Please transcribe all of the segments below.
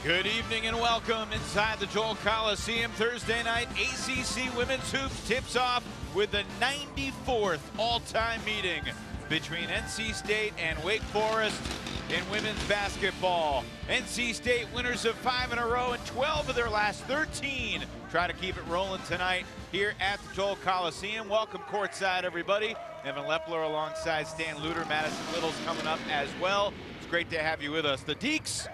Good evening and welcome inside the Joel Coliseum. Thursday night, ACC Women's Hoops tips off with the 94th all-time meeting between NC State and Wake Forest in women's basketball. NC State winners of 5 in a row and 12 of their last 13. Try to keep it rolling tonight here at the Joel Coliseum. Welcome courtside, everybody. Evan Lepler alongside Stan Luter. Madison Little's coming up as well. It's great to have you with us. The Deacons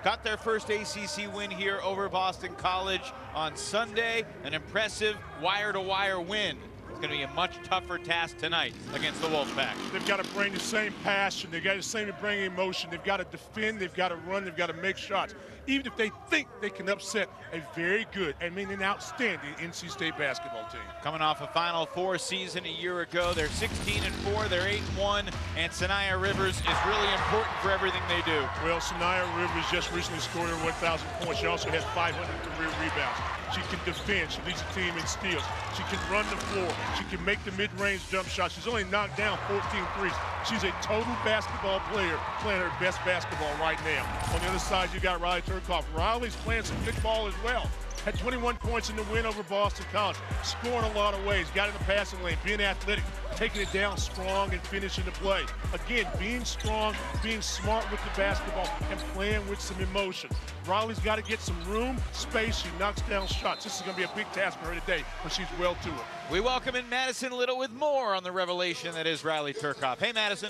got their first ACC win here over Boston College on Sunday. An impressive wire-to-wire win. It's going to be a much tougher task tonight against the Wolfpack. They've got to bring the same passion. They've got the same bring emotion. They've got to defend. They've got to run. They've got to make shots. Even if they think they can upset a very good, an outstanding NC State basketball team. Coming off a Final Four season a year ago, they're 16-4, they're 8-1, and Sanaya Rivers is really important for everything they do. Well, Sanaya Rivers just recently scored her 1,000 points. She also has 500 career rebounds. She can defend. She leads the team in steals. She can run the floor. She can make the mid-range jump shot. She's only knocked down 14 threes. She's a total basketball player, playing her best basketball right now. On the other side, you got Riley Turcoff. Riley's playing some good ball as well. Had 21 points in the win over Boston College. Scoring a lot of ways. Got in the passing lane, being athletic, taking it down strong and finishing the play. Again, being strong, being smart with the basketball, and playing with some emotion. Riley's got to get some room, space. She knocks down shots. This is going to be a big task for her today, but she's well to it. We welcome in Madison Little with more on the revelation that is Riley Turcoff. Hey, Madison.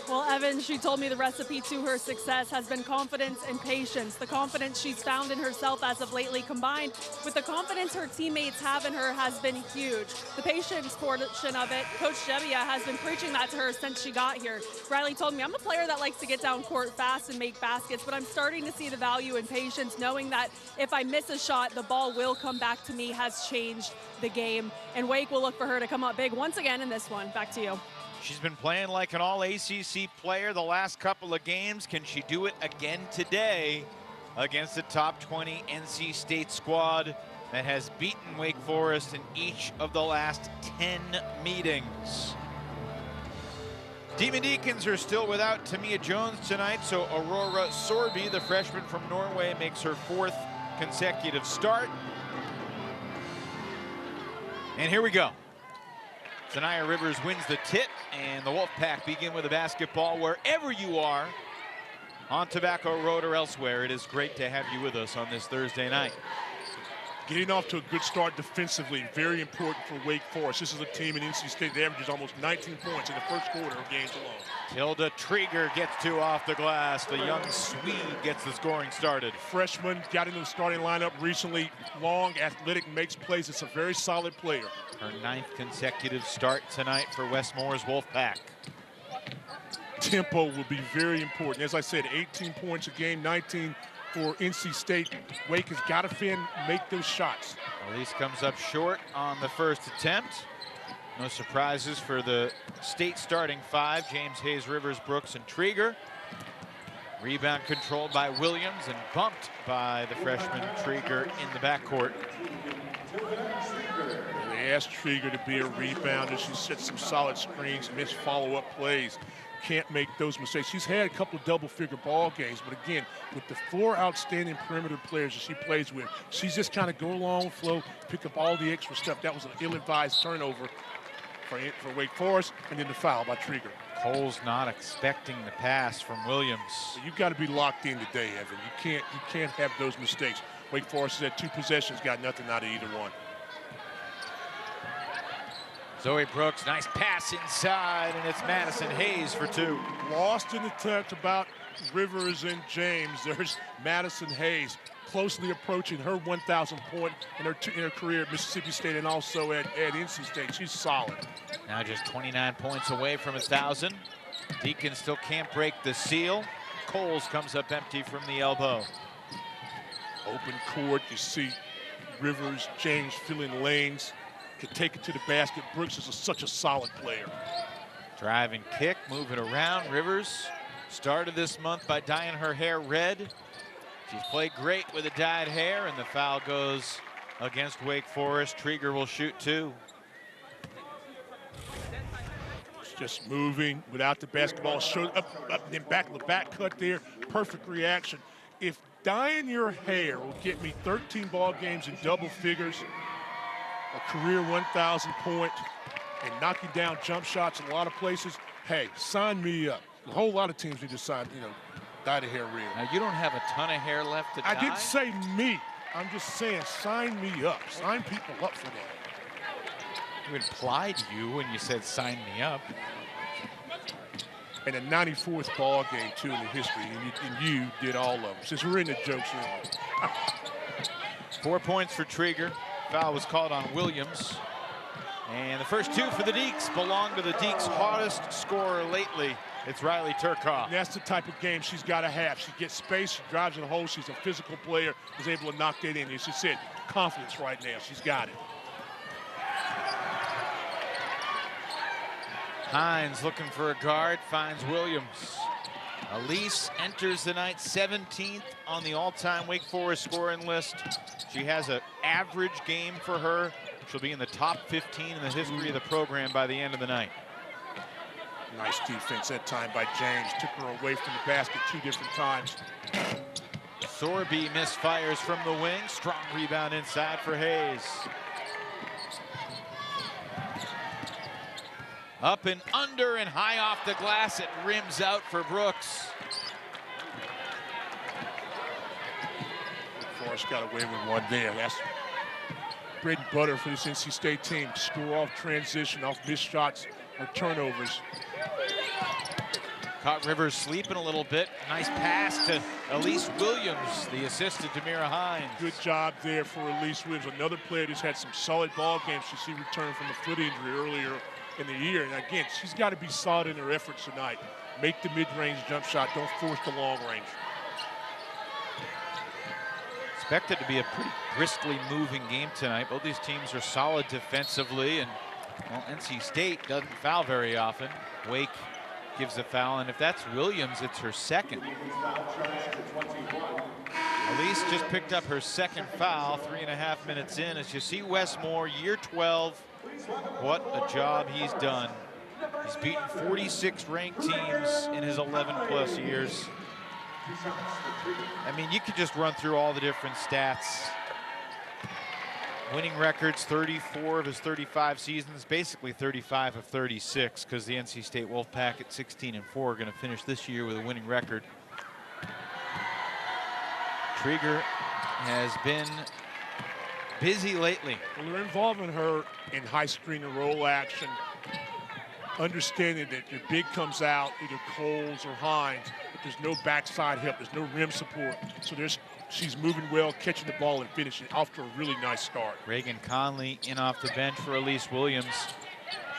Well, Evan, she told me the recipe to her success has been confidence and patience. The confidence she's found in herself as of lately, combined with the confidence her teammates have in her, has been huge. The patience portion of it, Coach Jebbia has been preaching that to her since she got here. Riley told me, I'm a player that likes to get down court fast and make baskets, but I'm starting to see the value in patience, knowing that if I miss a shot, the ball will come back to me, has changed the game. And Wake will look for her to come up big once again in this one. Back to you. She's been playing like an all-ACC player the last couple of games. Can she do it again today against the top 20 NC State squad that has beaten Wake Forest in each of the last 10 meetings? Demon Deacons are still without Tamia Jones tonight, so Aurora Sorby, the freshman from Norway, makes her 4th consecutive start. And here we go. Sanaya Rivers wins the tip, and the Wolfpack begin with a basketball. Wherever you are, on Tobacco Road or elsewhere, it is great to have you with us on this Thursday night. Getting off to a good start defensively, very important for Wake Forest. This is a team in NC State that averages almost 19 points in the first quarter of games alone. Tilda Trieger gets 2 off the glass. The young Swede gets the scoring started. Freshman, got into the starting lineup recently. Long, athletic, makes plays. It's a very solid player. Her 9th consecutive start tonight for Westmore's Wolfpack. Tempo will be very important. As I said, 18 points a game, 19 for NC State. Wake has got to make those shots. Elise comes up short on the first attempt. No surprises for the state starting 5, James Hayes, Rivers, Brooks, and Trieger. Rebound controlled by Williams and bumped by the freshman Trieger in the backcourt. They asked Trieger to be a rebounder. She set some solid screens, missed follow-up plays. Can't make those mistakes. She's had a couple of double-figure ball games, but again, with the 4 outstanding perimeter players that she plays with, she's just kind of go along with flow, pick up all the extra stuff. That was an ill-advised turnover for Wake Forest, and then the foul by Trieger. Cole's not expecting the pass from Williams. You've got to be locked in today, Evan. You can't have those mistakes. Wake Forest has had 2 possessions, got nothing out of either one. Zoe Brooks, nice pass inside, and it's Madison Hayes for 2. Lost in the touch about Rivers and James. There's Madison Hayes, closely approaching her 1,000 point in her career at Mississippi State and also at NC State. She's solid. Now just 29 points away from 1,000. Deacons still can't break the seal. Coles comes up empty from the elbow. Open court, you see Rivers, James filling lanes. Can take it to the basket. Brooks is such a solid player. Drive and kick, move it around. Rivers started this month by dyeing her hair red. She's played great with the dyed hair, and the foul goes against Wake Forest. Trieger will shoot 2. Just moving without the basketball. Showed up then back, the back cut there. Perfect reaction. If dyeing your hair will get me 13 ball games in double figures, a career 1,000 point, and knocking down jump shots in a lot of places, hey, sign me up. A whole lot of teams need to sign, dye the hair red. Now, you don't have a ton of hair left to dye. I didn't say me. I'm just saying sign me up. Sign people up for that. You implied you when you said sign me up. And a 94th ball game, too, in the history, and you did all of them. Since we're in the jokes room. 4 points for Trieger. Foul was called on Williams. And the first two for the Deeks belong to the Deeks' hardest scorer lately. It's Riley Turcoff. And that's the type of game she's got to have. She gets space, she drives in the hole, she's a physical player, is able to knock that in. As she said, confidence right now, she's got it. Hines looking for a guard, finds Williams. Elise enters the night 17th on the all-time Wake Forest scoring list. She has an average game for her. She'll be in the top 15 in the history of the program by the end of the night. Nice defense that time by James. Took her away from the basket 2 different times. Sorby misfires from the wing. Strong rebound inside for Hayes. Up and under and high off the glass. It rims out for Brooks. Forrest got away with one there. That's bread and butter for this NC State team. Score off transition, off missed shots or turnovers. Caught Rivers sleeping a little bit. Nice pass to Elise Williams, the assist to Demira Hines. Good job there for Elise Williams. Another player who's had some solid ball games. She returned from a foot injury earlier in the year. And again, she's got to be solid in her efforts tonight. Make the mid-range jump shot. Don't force the long range. Expected to be a pretty briskly moving game tonight. Both these teams are solid defensively, and well, NC State doesn't foul very often. Wake gives a foul, and if that's Williams, it's her second. Elise just picked up her second foul 3.5 minutes in. As you see Westmore, year 12, what a job he's done. He's beaten 46 ranked teams in his 11+ years. I mean, you could just run through all the different stats. Winning records, 34 of his 35 seasons, basically 35 of 36, because the NC State Wolfpack at 16-4 are going to finish this year with a winning record. Trieger has been busy lately. Well, they're involving her in high screen and roll action, understanding that your big comes out, either Coles or Hines, but there's no backside help, there's no rim support. So she's moving well, catching the ball and finishing off to a really nice start. Reagan Conley in off the bench for Elise Williams.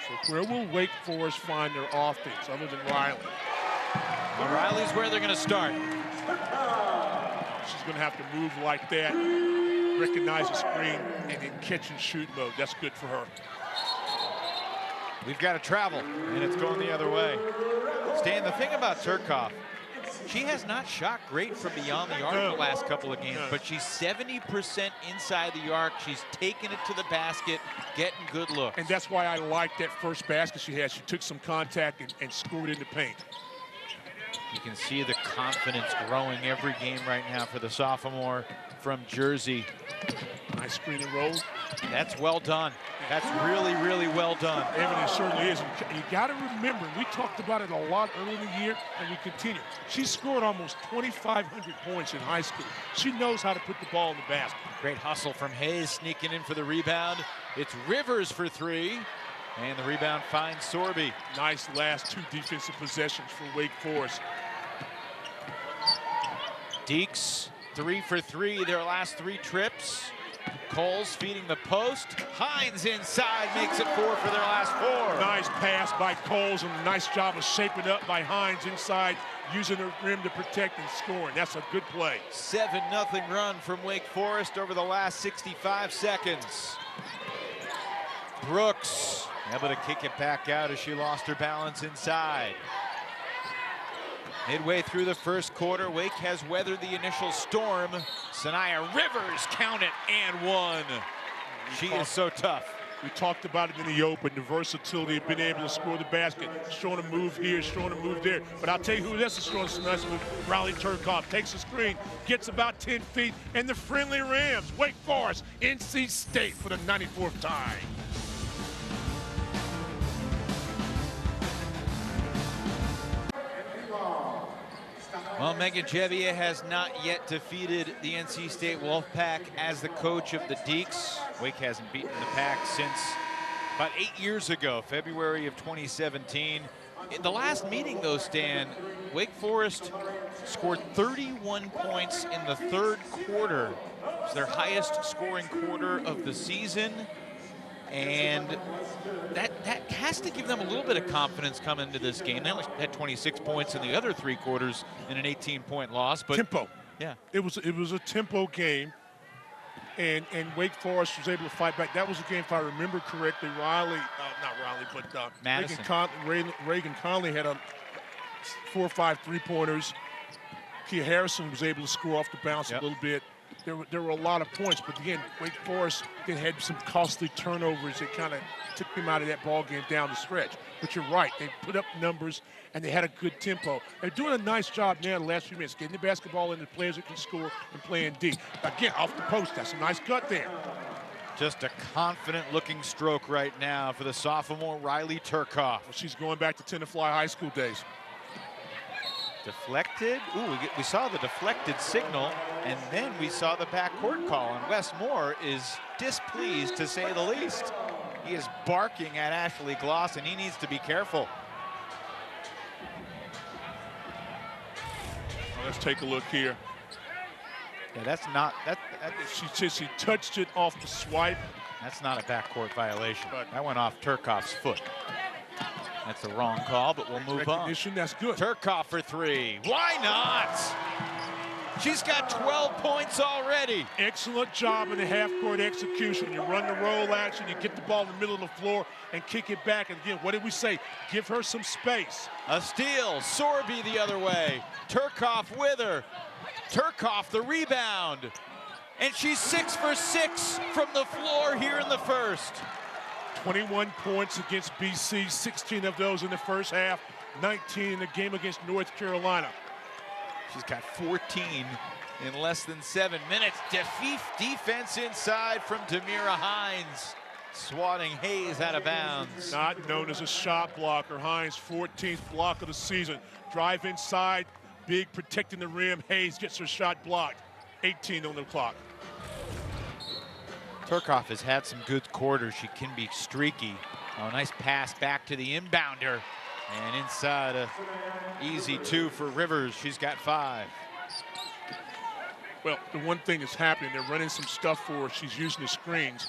So where will Wake Forest find their offense other than Riley? Well, Riley's where they're going to start. She's going to have to move like that, recognize the screen, and in catch and shoot mode. That's good for her. We've got to travel, and it's going the other way. Stan, the thing about Turcoff, she has not shot great from beyond the arc the last couple of games, but she's 70% inside the arc. She's taking it to the basket, getting good looks. And that's why I like that first basket she had. She took some contact and scored in the paint. You can see the confidence growing every game right now for the sophomore from Jersey. Nice screen and roll. That's well done. That's really, really well done. Evan, it certainly is. And you got to remember, we talked about it a lot early in the year, and we continue. She scored almost 2,500 points in high school. She knows how to put the ball in the basket. Great hustle from Hayes, sneaking in for the rebound. It's Rivers for three, and the rebound finds Sorby. Nice last 2 defensive possessions for Wake Forest. Deeks 3 for 3 their last 3 trips. Coles feeding the post. Hines inside makes it 4 for their last 4. Nice pass by Coles and a nice job of shaping up by Hines inside, using the rim to protect and scoring. That's a good play. 7-0 run from Wake Forest over the last 65 seconds. Brooks able to kick it back out as she lost her balance inside. Midway through the first quarter, Wake has weathered the initial storm. Sanaya Rivers, count it, and 1. She is so tough. We talked about it in the open, the versatility of being able to score the basket, showing a move here, showing a move there. But I'll tell you who else is showing some nice move. Riley Turcoff takes a screen, gets about 10 feet, and the friendly Rams, Wake Forest, NC State for the 94th time. Well, Megan Jevier has not yet defeated the NC State Wolfpack as the coach of the Deacs. Wake hasn't beaten the Pack since about 8 years ago, February of 2017. In the last meeting, though, Stan, Wake Forest scored 31 points in the third quarter. It's their highest scoring quarter of the season. And that has to give them a little bit of confidence coming into this game. They only had 26 points in the other three quarters in an 18-point loss. But tempo. Yeah. It was a tempo game, and Wake Forest was able to fight back. That was a game, if I remember correctly, Madison. Reagan Conley had 4 or 5 three-pointers. Kia Harrison was able to score off the bounce a little bit. There were a lot of points, but again, Wake Forest had some costly turnovers that kind of took them out of that ball game down the stretch. But you're right, they put up numbers and they had a good tempo. They're doing a nice job now the last few minutes, getting the basketball into players that can score and playing D. Again, off the post, that's a nice cut there. Just a confident-looking stroke right now for the sophomore Riley Turcoff. Well, she's going back to Tenafly High School days. Deflected. Ooh, we saw the deflected signal, and then we saw the backcourt call, and Wes Moore is displeased, to say the least. He is barking at Ashley Gloss, and he needs to be careful. Well, let's take a look here. Yeah, that's not She touched it off the swipe. That's not a backcourt violation. But that went off Turcoff's foot. That's the wrong call, but we'll move on. That's good. Turcoff for 3. Why not? She's got 12 points already. Excellent job in the half-court execution. You run the roll action, you get the ball in the middle of the floor and kick it back. And again, what did we say? Give her some space. A steal. Sorby the other way. Turcoff with her. Turcoff the rebound. And she's 6 for 6 from the floor here in the first. 21 points against BC, 16 of those in the first half, 19 in the game against North Carolina. She's got 14 in less than 7 minutes. Defense inside from Tamira Hines, swatting Hayes out of bounds. Not known as a shot blocker. Hines, 14th block of the season. Drive inside, big protecting the rim. Hayes gets her shot blocked. 18 on the clock. Turcoff has had some good quarters. She can be streaky. Oh, nice pass back to the inbounder. And inside a easy 2 for Rivers. She's got 5. Well, the one thing that's happening, they're running some stuff for her. She's using the screens.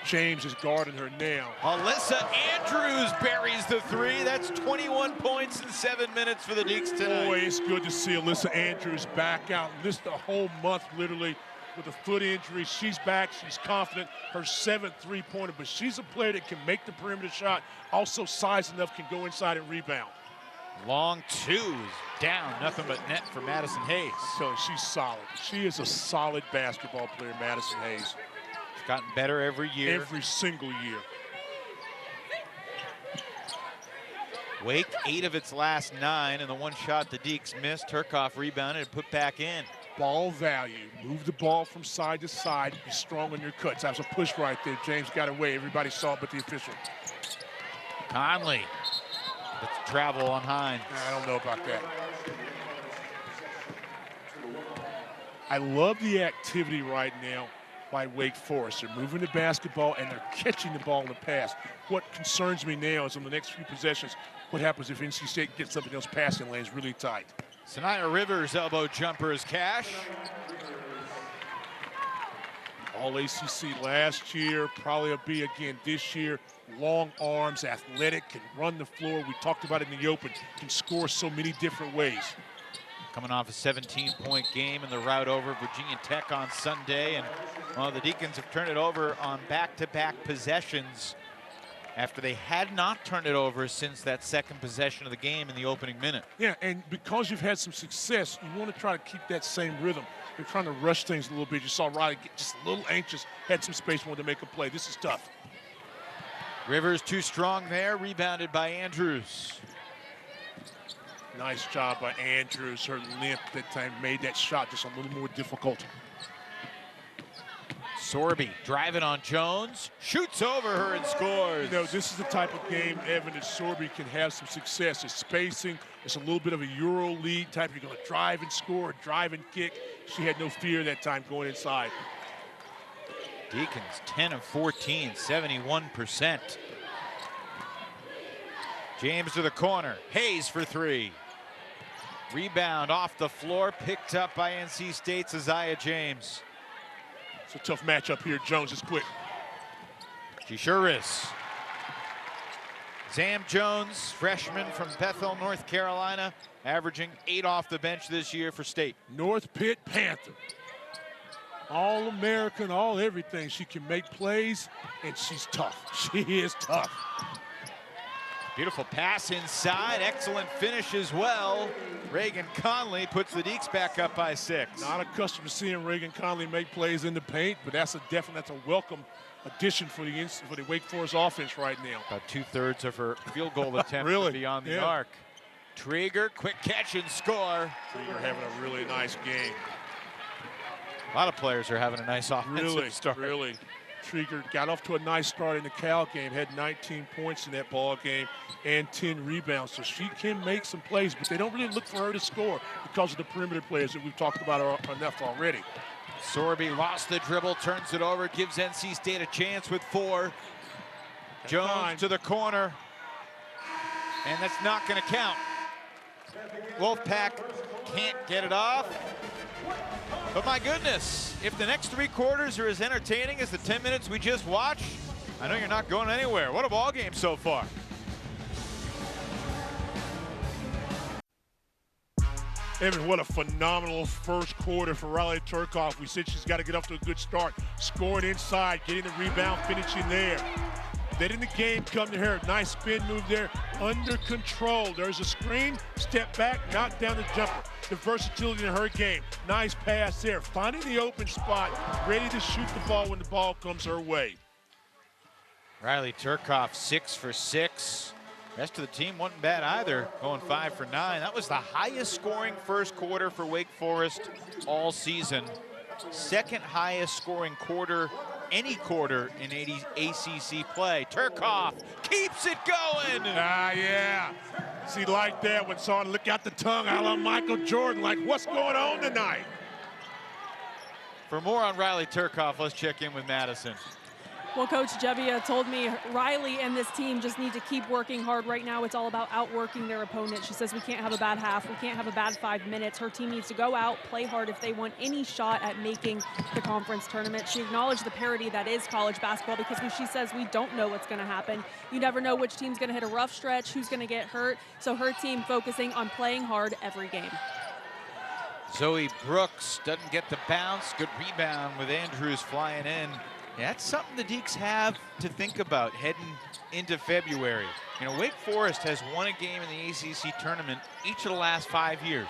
James is guarding her now. Alyssa Andrews buries the 3. That's 21 points in 7 minutes for the Deacs tonight. Boy, it's good to see Alyssa Andrews back out. Missed a whole month, literally, with a foot injury. She's back, she's confident. Her 7th three-pointer, but she's a player that can make the perimeter shot. Also size enough, can go inside and rebound. Long 2s down, nothing but net for Madison Hayes. So she's solid. She is a solid basketball player, Madison Hayes. She's gotten better every year. Every single year. Wake 8 of its last 9, and the one shot the Deacs missed. Turcoff rebounded and put back in. Ball value. Move the ball from side to side. Be strong on your cuts. That was a push right there. James got away. Everybody saw it but the official. Conley. Let's travel on Hines. I don't know about that. I love the activity right now by Wake Forest. They're moving the basketball and they're catching the ball in the pass. What concerns me now is on the next few possessions, what happens if NC State gets something else passing lanes really tight. Sanaya Rivers' elbow jumper is cash. All ACC last year, probably will be again this year. Long arms, athletic, can run the floor. We talked about it in the open, can score so many different ways. Coming off a 17-point game in the rout over Virginia Tech on Sunday, and well, the Deacons have turned it over on back-to-back possessions after they had not turned it over since that second possession of the game in the opening minute. Yeah, and because you've had some success, you want to try to keep that same rhythm. You're trying to rush things a little bit. You saw Riley get just a little anxious, had some space, wanted to make a play. This is tough. Rivers too strong there, rebounded by Andrews. Nice job by Andrews. Her length that time made that shot just a little more difficult. Sorby driving on Jones, shoots over her and scores. You know, this is the type of game, Evan, that Sorby can have some success. It's spacing. It's a little bit of a Euro lead type. You're going to drive and score, drive and kick. She had no fear that time going inside. Deacons 10 of 14, 71%. James to the corner. Hayes for three. Rebound off the floor, picked up by NC State's Isaiah James. It's a tough matchup here. Jones is quick. She sure is. Zam Jones, freshman from Bethel, North Carolina, averaging 8 off the bench this year for State. North Pitt Panther. All-American, all everything. She can make plays, and she's tough. She is tough. Beautiful pass inside, excellent finish as well. Reagan Conley puts the Deeks back up by 6. Not accustomed to seeing Reagan Conley make plays in the paint, but that's a welcome addition for the Wake Forest offense right now. About 2/3 of her field goal attempt really? beyond the arc. Traeger, quick catch and score. Traeger having a really nice game. A lot of players are having a nice offensive start. Really. Traeger got off to a nice start in the Cal game, had 19 points in that ball game and 10 rebounds. So she can make some plays, but they don't really look for her to score because of the perimeter players that we've talked about enough already. Sorby lost the dribble, turns it over, gives NC State a chance with 4. Jones to the corner, and that's not going to count. Wolfpack can't get it off. But my goodness, if the next 3 quarters are as entertaining as the 10 minutes we just watched, I know you're not going anywhere. What a ball game so far. Evan, what a phenomenal first quarter for Riley Turcoff. We said she's got to get off to a good start. Scoring inside, getting the rebound, finishing there. Letting the game come to her. Nice spin move there, under control. There's a screen, step back, knock down the jumper. The versatility in her game. Nice pass there, finding the open spot, ready to shoot the ball when the ball comes her way. Riley Turcoff 6 for 6. Rest of the team wasn't bad either, going 5 for 9. That was the highest scoring first quarter for Wake Forest all season. Second highest scoring quarter, any quarter in ACC play. Turcoff keeps it going. Yeah. See, like that, when someone look out the tongue, a la Michael Jordan, like, what's going on tonight? For more on Riley Turcoff, let's check in with Madison. Well, Coach Jevia told me Riley and this team just need to keep working hard. Right now, it's all about outworking their opponent. She says we can't have a bad half. We can't have a bad 5 minutes. Her team needs to go out, play hard if they want any shot at making the conference tournament. She acknowledged the parity that is college basketball because she says we don't know what's going to happen. You never know which team's going to hit a rough stretch, who's going to get hurt. So her team focusing on playing hard every game. Zoe Brooks doesn't get the bounce. Good rebound with Andrews flying in. Yeah, that's something the Deeks have to think about heading into February. You know, Wake Forest has won a game in the ACC tournament each of the last 5 years.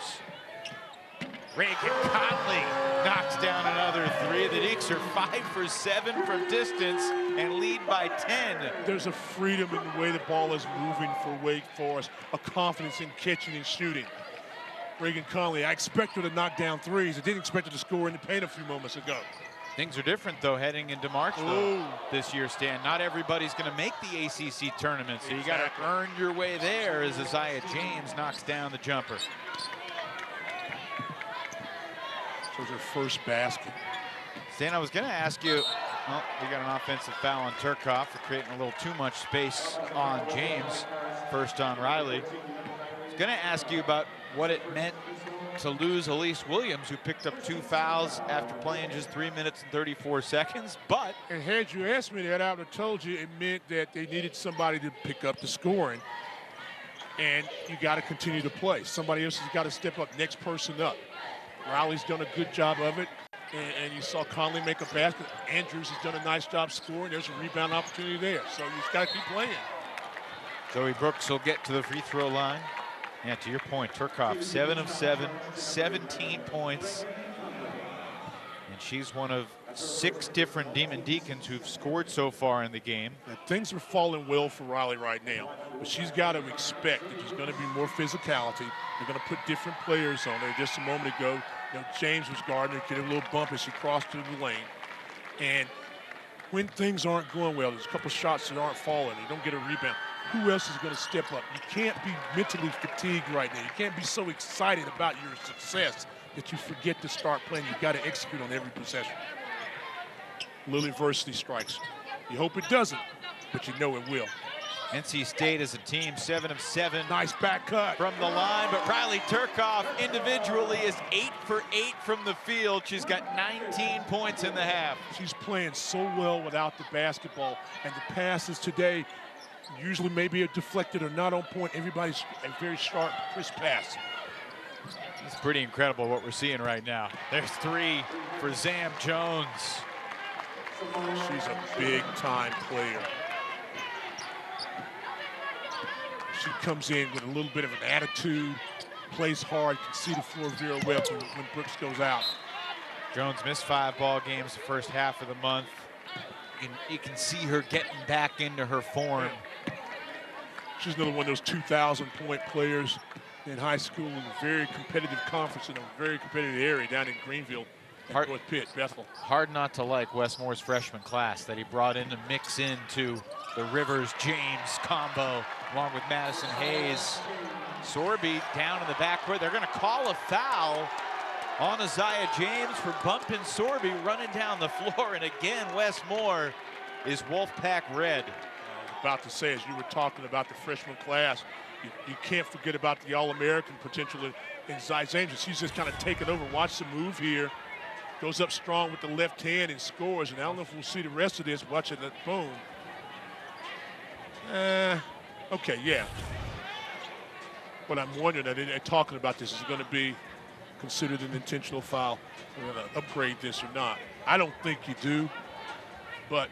Reagan Conley knocks down another 3. The Deeks are 5 for 7 from distance and lead by 10. There's a freedom in the way the ball is moving for Wake Forest, a confidence in catching and shooting. Reagan Conley, I expect her to knock down 3s. I didn't expect her to score in the paint a few moments ago. Things are different, though, heading into March this year, Stan. Not everybody's going to make the ACC tournament, so you got to earn your way there as Isaiah James knocks down the jumper. So her first basket. Stan, I was going to ask you, well, we got an offensive foul on Turcoff for creating a little too much space on James. First on Riley. I was going to ask you about what it meant to lose Elise Williams, who picked up 2 fouls after playing just 3 minutes and 34 seconds, but... And had you asked me that, I would have told you it meant that they needed somebody to pick up the scoring, and you got to continue to play. Somebody else has got to step up, next person up. Riley's done a good job of it. and you saw Conley make a basket. Andrews has done a nice job scoring. There's a rebound opportunity there. So you just got to keep playing. Zoe Brooks will get to the free throw line. Yeah, to your point, Turcoff, 7 of 7, 17 points. And she's one of 6 different Demon Deacons who've scored so far in the game. And things are falling well for Riley right now, but she's got to expect that there's going to be more physicality. They're going to put different players on there. Just a moment ago, James was guarding her, getting a little bump as she crossed through the lane. And when things aren't going well, there's a couple shots that aren't falling, you don't get a rebound. Who else is going to step up? You can't be mentally fatigued right now. You can't be so excited about your success that you forget to start playing. You've got to execute on every possession. Little adversity strikes. You hope it doesn't, but you know it will. NC State as a team, 7 of 7. Nice back cut from the line, but Riley Turcoff individually is 8 for 8 from the field. She's got 19 points in the half. She's playing so well without the basketball, and the passes today usually maybe deflected or not on point. Everybody's a very sharp, crisp pass. It's pretty incredible what we're seeing right now. There's 3 for Zam Jones. She's a big-time player. She comes in with a little bit of an attitude, plays hard, can see the floor very well when Brooks goes out. Jones missed 5 ball games the first half of the month. You can see her getting back into her form. She's another one of those 2,000-point players in high school in a very competitive conference in a very competitive area down in Greenville. North Pitt, Bethel. Hard not to like Wes Moore's freshman class that he brought in to mix into the Rivers-James combo along with Madison Hayes. Sorby down in the backcourt. They're going to call a foul on Isaiah James for bumping Sorby running down the floor. And again, Wes Moore is Wolfpack red. I was about to say, as you were talking about the freshman class, you can't forget about the All-American potential in Isaiah James. She's just kind of taken over. Watch the move here. Goes up strong with the left hand and scores. And I don't know if we'll see the rest of this. Watch it, boom. Okay, yeah. But I'm wondering that they're talking about this. Is it going to be considered an intentional foul? We're going to upgrade this or not? I don't think you do. But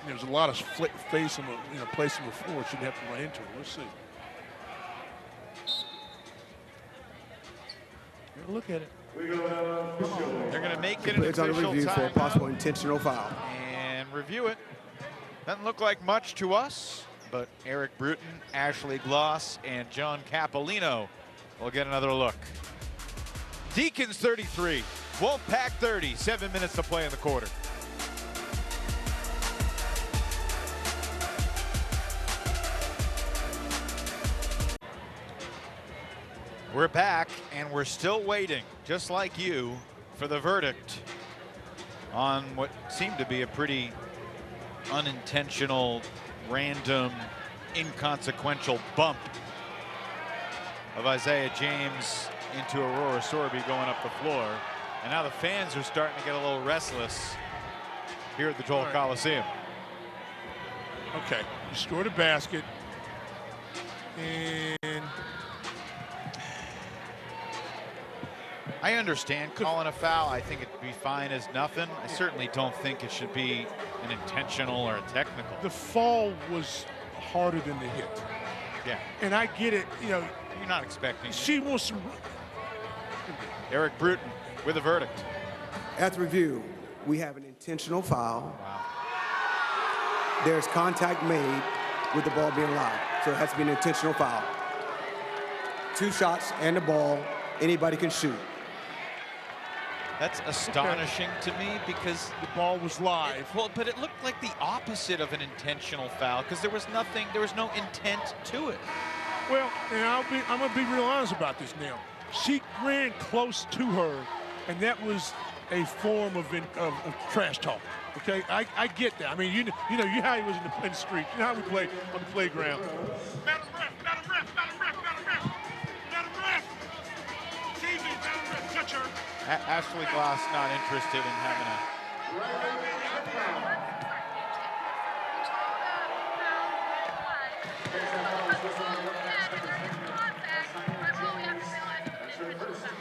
there's a lot of face on the place on the floor. Shouldn't have to run into it. Let's see. Look at it. They're going to make it an It's under official review for a timeout possible intentional foul. and review it. Doesn't look like much to us, but Eric Bruton, Ashley Gloss, and John Capolino will get another look. Deacons 33, Wolfpack 30, 7 minutes to play in the quarter. We're back, and we're still waiting, just like you, for the verdict on what seemed to be a pretty unintentional, random, inconsequential bump of Isaiah James into Aurora Sorby going up the floor. And now the fans are starting to get a little restless here at the Joel Coliseum. Okay, you scored a basket, and I understand calling a foul. I think it'd be fine as nothing. I certainly don't think it should be an intentional or a technical. the fall was harder than the hit. Yeah, And I get it, you're not expecting. she wants to. Eric Bruton with a verdict. At the review, we have an intentional foul. Wow. There's contact made with the ball being live, so it has to be an intentional foul. 2 shots and the ball, anybody can shoot. That's astonishing to me because The ball was live. well, but it looked like the opposite of an intentional foul because there was no intent to it. Well, and I'm gonna be real honest about this now. She ran close to her, and that was a form of trash talk. Okay, I get that. I mean, you know how he was in the street. You know how we play on the playground. Madam ref, madam ref, madam ref, madam ref, madam ref. TV, madam ref, touch her. Ashley Gloss not interested in having a.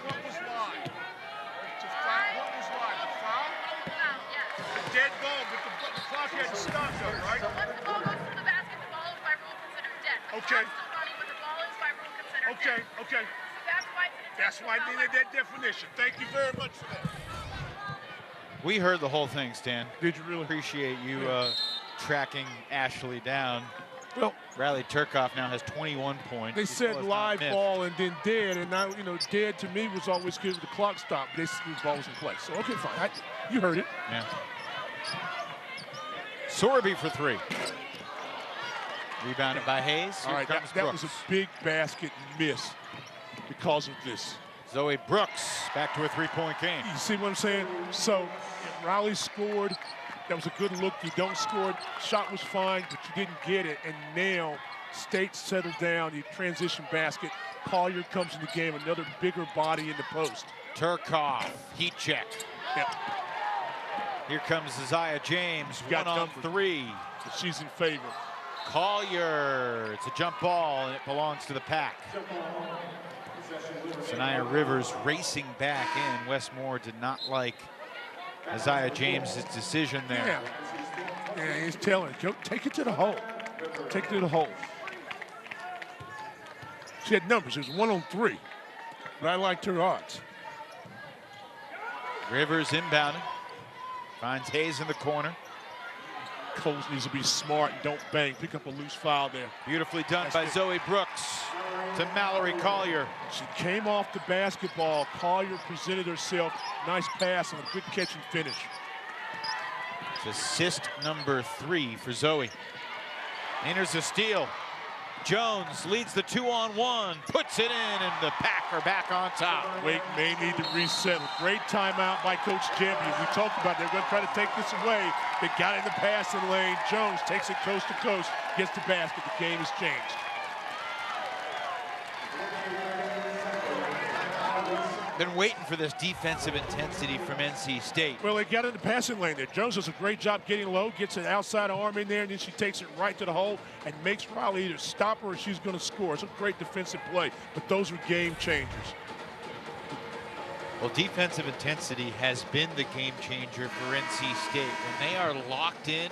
What was live? What was live? The foul? Okay. That's why I needed that definition. Thank you very much for that. We heard the whole thing, Stan. Did you really? Appreciate you tracking Ashley down. Well, Riley Turcoff now has 21 points. they said live ball and then dead, and now, dead to me was always good with the clock stop. They said the ball was in play. So, okay, fine. You heard it. Yeah. Sorby for 3. Rebounded by Hayes. All right, that was a big basket miss because of this. Zoe Brooks back to a 3-point game. You see what I'm saying? So Riley scored. That was a good look. You don't score it. Shot was fine, but you didn't get it. And now State settled down. You transition basket. Collier comes in the game. Another bigger body in the post. Turcoff, heat check. Yep. Here comes Isaiah James, 1-on-3. She's in favor. Collier, it's a jump ball, and it belongs to the Pack. Sanaya Rivers racing back in. Westmore did not like Isaiah James' decision there. Yeah, he's telling her, take it to the hole. Take it to the hole. She had numbers. It was 1-on-3. But I liked her odds. Rivers inbounding. Finds Hayes in the corner. Coles needs to be smart and don't bang. Pick up a loose foul there. Beautifully done by Zoe Brooks to Mallory Collier. She came off the basketball. Collier presented herself. Nice pass and a good catch and finish. It's assist number 3 for Zoe. Enters a steal. Jones leads the 2-on-1, puts it in, and the Pack are back on top. Wake may need to reset. Great timeout by Coach Champion. We talked about they're going to try to take this away. They got in the passing lane. Jones takes it coast to coast, gets the basket. The game has changed. Been waiting for this defensive intensity from NC State. Well, they got in the passing lane there. Jones does a great job getting low, gets an outside arm in there, and then she takes it right to the hole and makes Riley either stop her or she's going to score. It's a great defensive play, but those are game changers. Well, defensive intensity has been the game changer for NC State. When they are locked in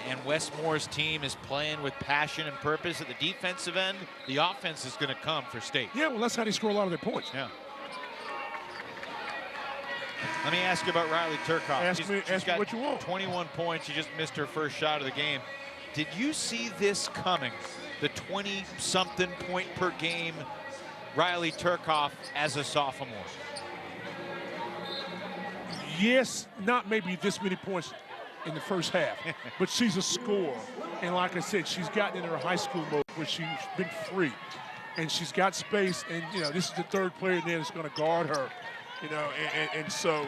and Westmore's team is playing with passion and purpose at the defensive end, the offense is going to come for State. Yeah, well, that's how they score a lot of their points. Yeah. Let me ask you about Riley Turcoff. Ask me what you want. 21 points. She just missed her first shot of the game. Did you see this coming? The 20-something point per game Riley Turcoff as a sophomore. Yes, not maybe this many points in the first half, but she's a scorer. And like I said, she's gotten in her high school mode where she's been free. And she's got space, and, this is the third player there that's going to guard her. And so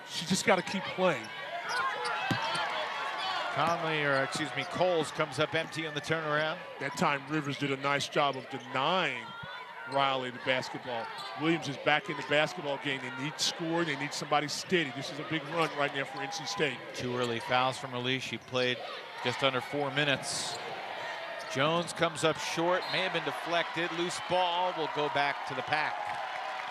she just got to keep playing. Coles comes up empty on the turnaround. That time Rivers did a nice job of denying Riley the basketball. Williams is back in the basketball game. They need scoring. They need somebody steady. This is a big run right now for NC State. 2 early fouls from Elise. She played just under 4 minutes. Jones comes up short, may have been deflected. Loose ball will go back to the Pack.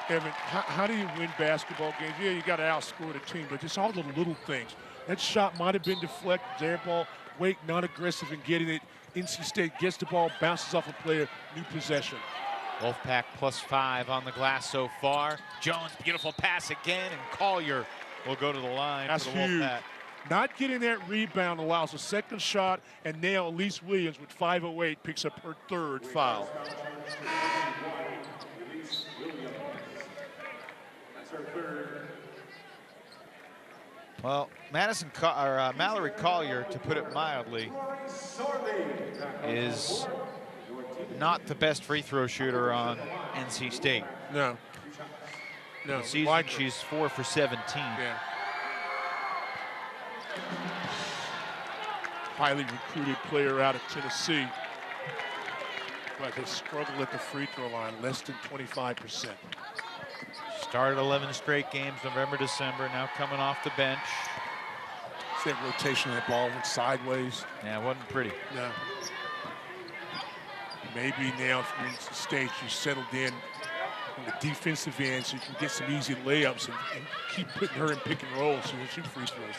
Evan, how do you win basketball games? Yeah, you got to outscore the team, but it's all the little things. That shot might have been deflected. Air ball, Wake not aggressive in getting it. NC State gets the ball, bounces off a player, new possession. Wolfpack +5 on the glass so far. Jones, beautiful pass again, and Collier will go to the line. That's for the huge. Wolfpack. Not getting that rebound allows a second shot, and now Elise Williams with 5:08 picks up her 3rd foul. Well, Mallory Collier, to put it mildly, is not the best free throw shooter on NC State. No. This season, she's 4 for 17. Yeah. Highly recruited player out of Tennessee. But they struggle at the free throw line, less than 25%. Started 11 straight games, November, December, now coming off the bench. See that rotation of that ball went sideways. Yeah, it wasn't pretty. No. Maybe now if you're in the stage, you settled in on the defensive end so you can get some easy layups and keep putting her in pick and roll so you shoot free throws.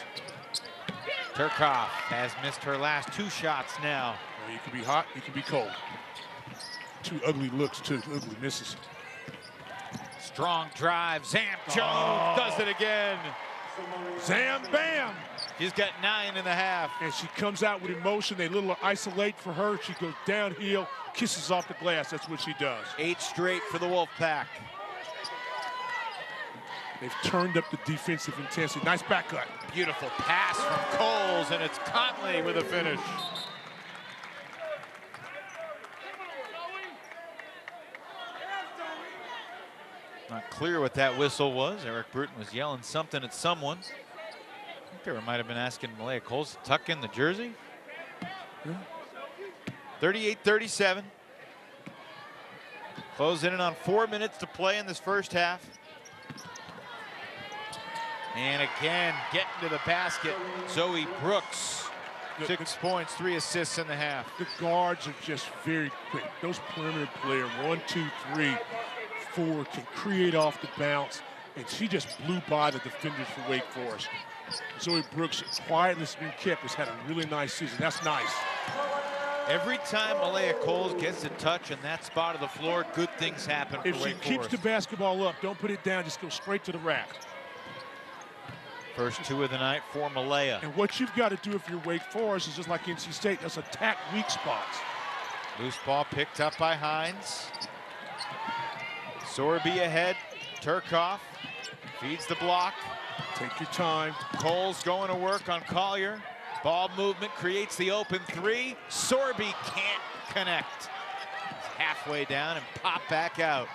Turcoff has missed her last 2 shots now. Well, you can be hot, you can be cold. Two ugly looks, two ugly misses. Strong drive. Zam Jones does it again. Zam bam! He's got 9.5. And she comes out with emotion. They little isolate for her. She goes downhill, kisses off the glass. That's what she does. 8 straight for the Wolfpack. They've turned up the defensive intensity. Nice back cut. Beautiful pass from Coles, and it's Conley with a finish. Not clear what that whistle was. Eric Bruton was yelling something at someone. I think they might have been asking Malaya Coles to tuck in the jersey. 38-37. Closing in on 4 minutes to play in this first half. And again, getting to the basket, Zoe Brooks. 6 points, 3 assists in the half. The guards are just very quick. Those perimeter players, 1, 2, 3, 4, can create off the bounce. And she just blew by the defenders for Wake Forest. Zoe Brooks, quietly has been kept, has had a really nice season. That's nice. Every time Malaya Coles gets a touch in that spot of the floor, good things happen for Wake Forest. If she keeps the basketball up, don't put it down, just go straight to the rack. First 2 of the night for Malaya. And what you've got to do if you're Wake Forest is just like NC State, that's attack weak spots. Loose ball picked up by Hines. Sorby ahead. Turcoff feeds the block. Take your time. Coles going to work on Collier. Ball movement creates the open 3. Sorby can't connect. It's halfway down and pop back out.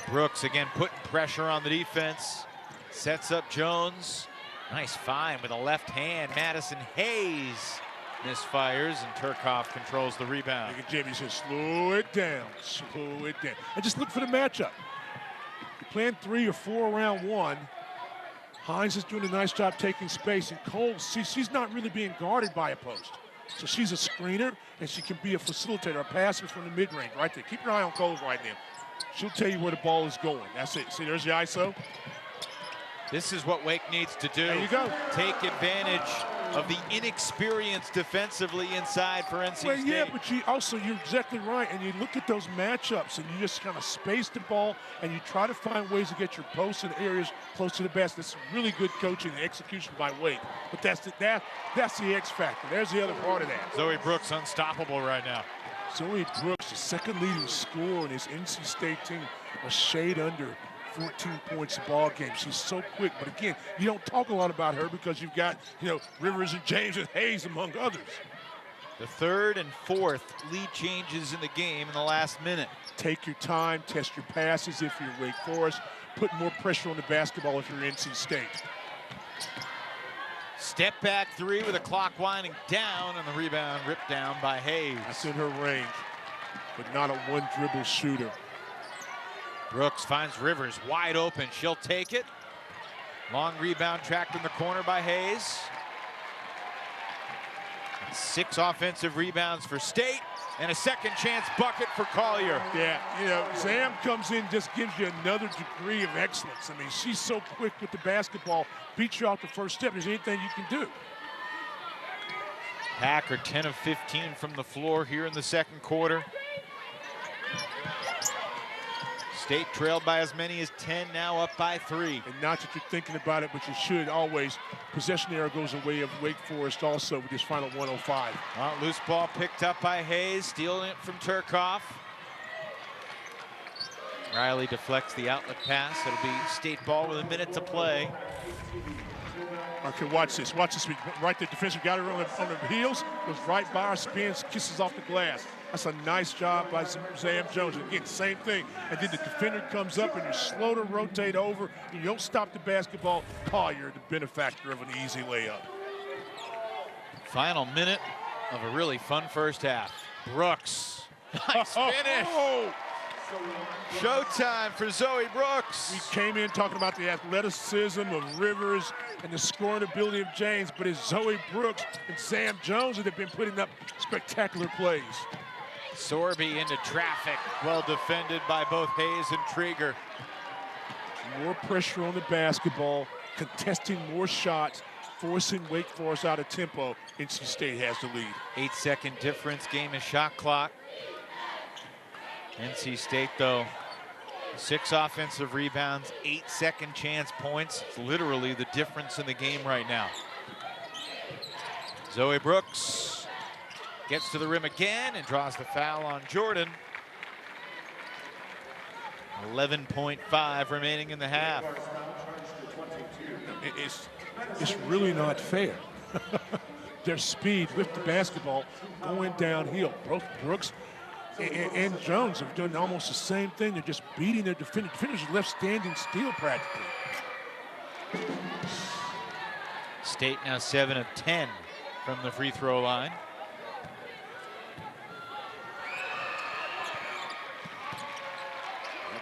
Brooks again putting pressure on the defense. Sets up Jones. Nice find with a left hand. Madison Hayes misfires, and Turcoff controls the rebound. Look at Jamie says, slow it down, slow it down. And just look for the matchup. You're playing 3 or 4 around 1. Hines is doing a nice job taking space, and Cole, she's not really being guarded by a post. So she's a screener, and she can be a facilitator, a passer from the mid-range right there. Keep your eye on Cole right now. She'll tell you where the ball is going. That's it. See, there's the ISO. This is what Wake needs to do. There you go. Take advantage of the inexperience defensively inside for NC State. Yeah, but you're exactly right. And you look at those matchups, and you just kind of space the ball, and you try to find ways to get your posts in areas close to the basket. That's really good coaching and execution by Wake. But that's the X factor. There's the other part of that. Zoe Brooks unstoppable right now. Zoe Brooks, the second leading scorer in this NC State team, a shade under 14 points a ball game. She's so quick, but again, you don't talk a lot about her because you've got, Rivers and James and Hayes among others. The 3rd and 4th lead changes in the game in the last minute. Take your time, test your passes if you're Wake Forest, put more pressure on the basketball if you're NC State. Step back 3 with the clock winding down, and the rebound ripped down by Hayes. That's in her range, but not a one-dribble shooter. Brooks finds Rivers wide open. She'll take it. Long rebound tracked in the corner by Hayes. 6 offensive rebounds for State, and a second chance bucket for Collier. Yeah, Zam comes in, just gives you another degree of excellence. I mean, she's so quick with the basketball, beats you off the first step. There's anything you can do. Packer 10 of 15 from the floor here in the second quarter. State trailed by as many as 10, now up by 3. And not that you're thinking about it, but you should always. Possession error goes away of Wake Forest also with this final 105. Loose ball picked up by Hayes, stealing it from Turcoff. Riley deflects the outlet pass. It'll be State ball with a minute to play. Okay, watch this. Watch this. Right there, defensive got her on the heels, goes right by her, spins, kisses off the glass. That's a nice job by Zam Jones. Again, same thing. And then the defender comes up and you're slow to rotate over. And you don't stop the basketball. Collier, the benefactor of an easy layup. Final minute of a really fun first half. Brooks. Nice finish. Showtime for Zoe Brooks. We came in talking about the athleticism of Rivers and the scoring ability of James, but it's Zoe Brooks and Zam Jones that have been putting up spectacular plays. Sorby into traffic, well defended by both Hayes and Trieger. More pressure on the basketball, contesting more shots, forcing Wake Forest out of tempo. NC State has the lead. 8-second difference, game and shot clock. NC State, though, 6 offensive rebounds, 8 second chance points. It's literally the difference in the game right now. Zoe Brooks gets to the rim again and draws the foul on Jordan. 11.5 remaining in the half. It's really not fair. Their speed with the basketball going downhill. Both Brooks and Jones have done almost the same thing. They're just beating their defenders. Defenders are left standing still practically. State now 7 of 10 from the free throw line.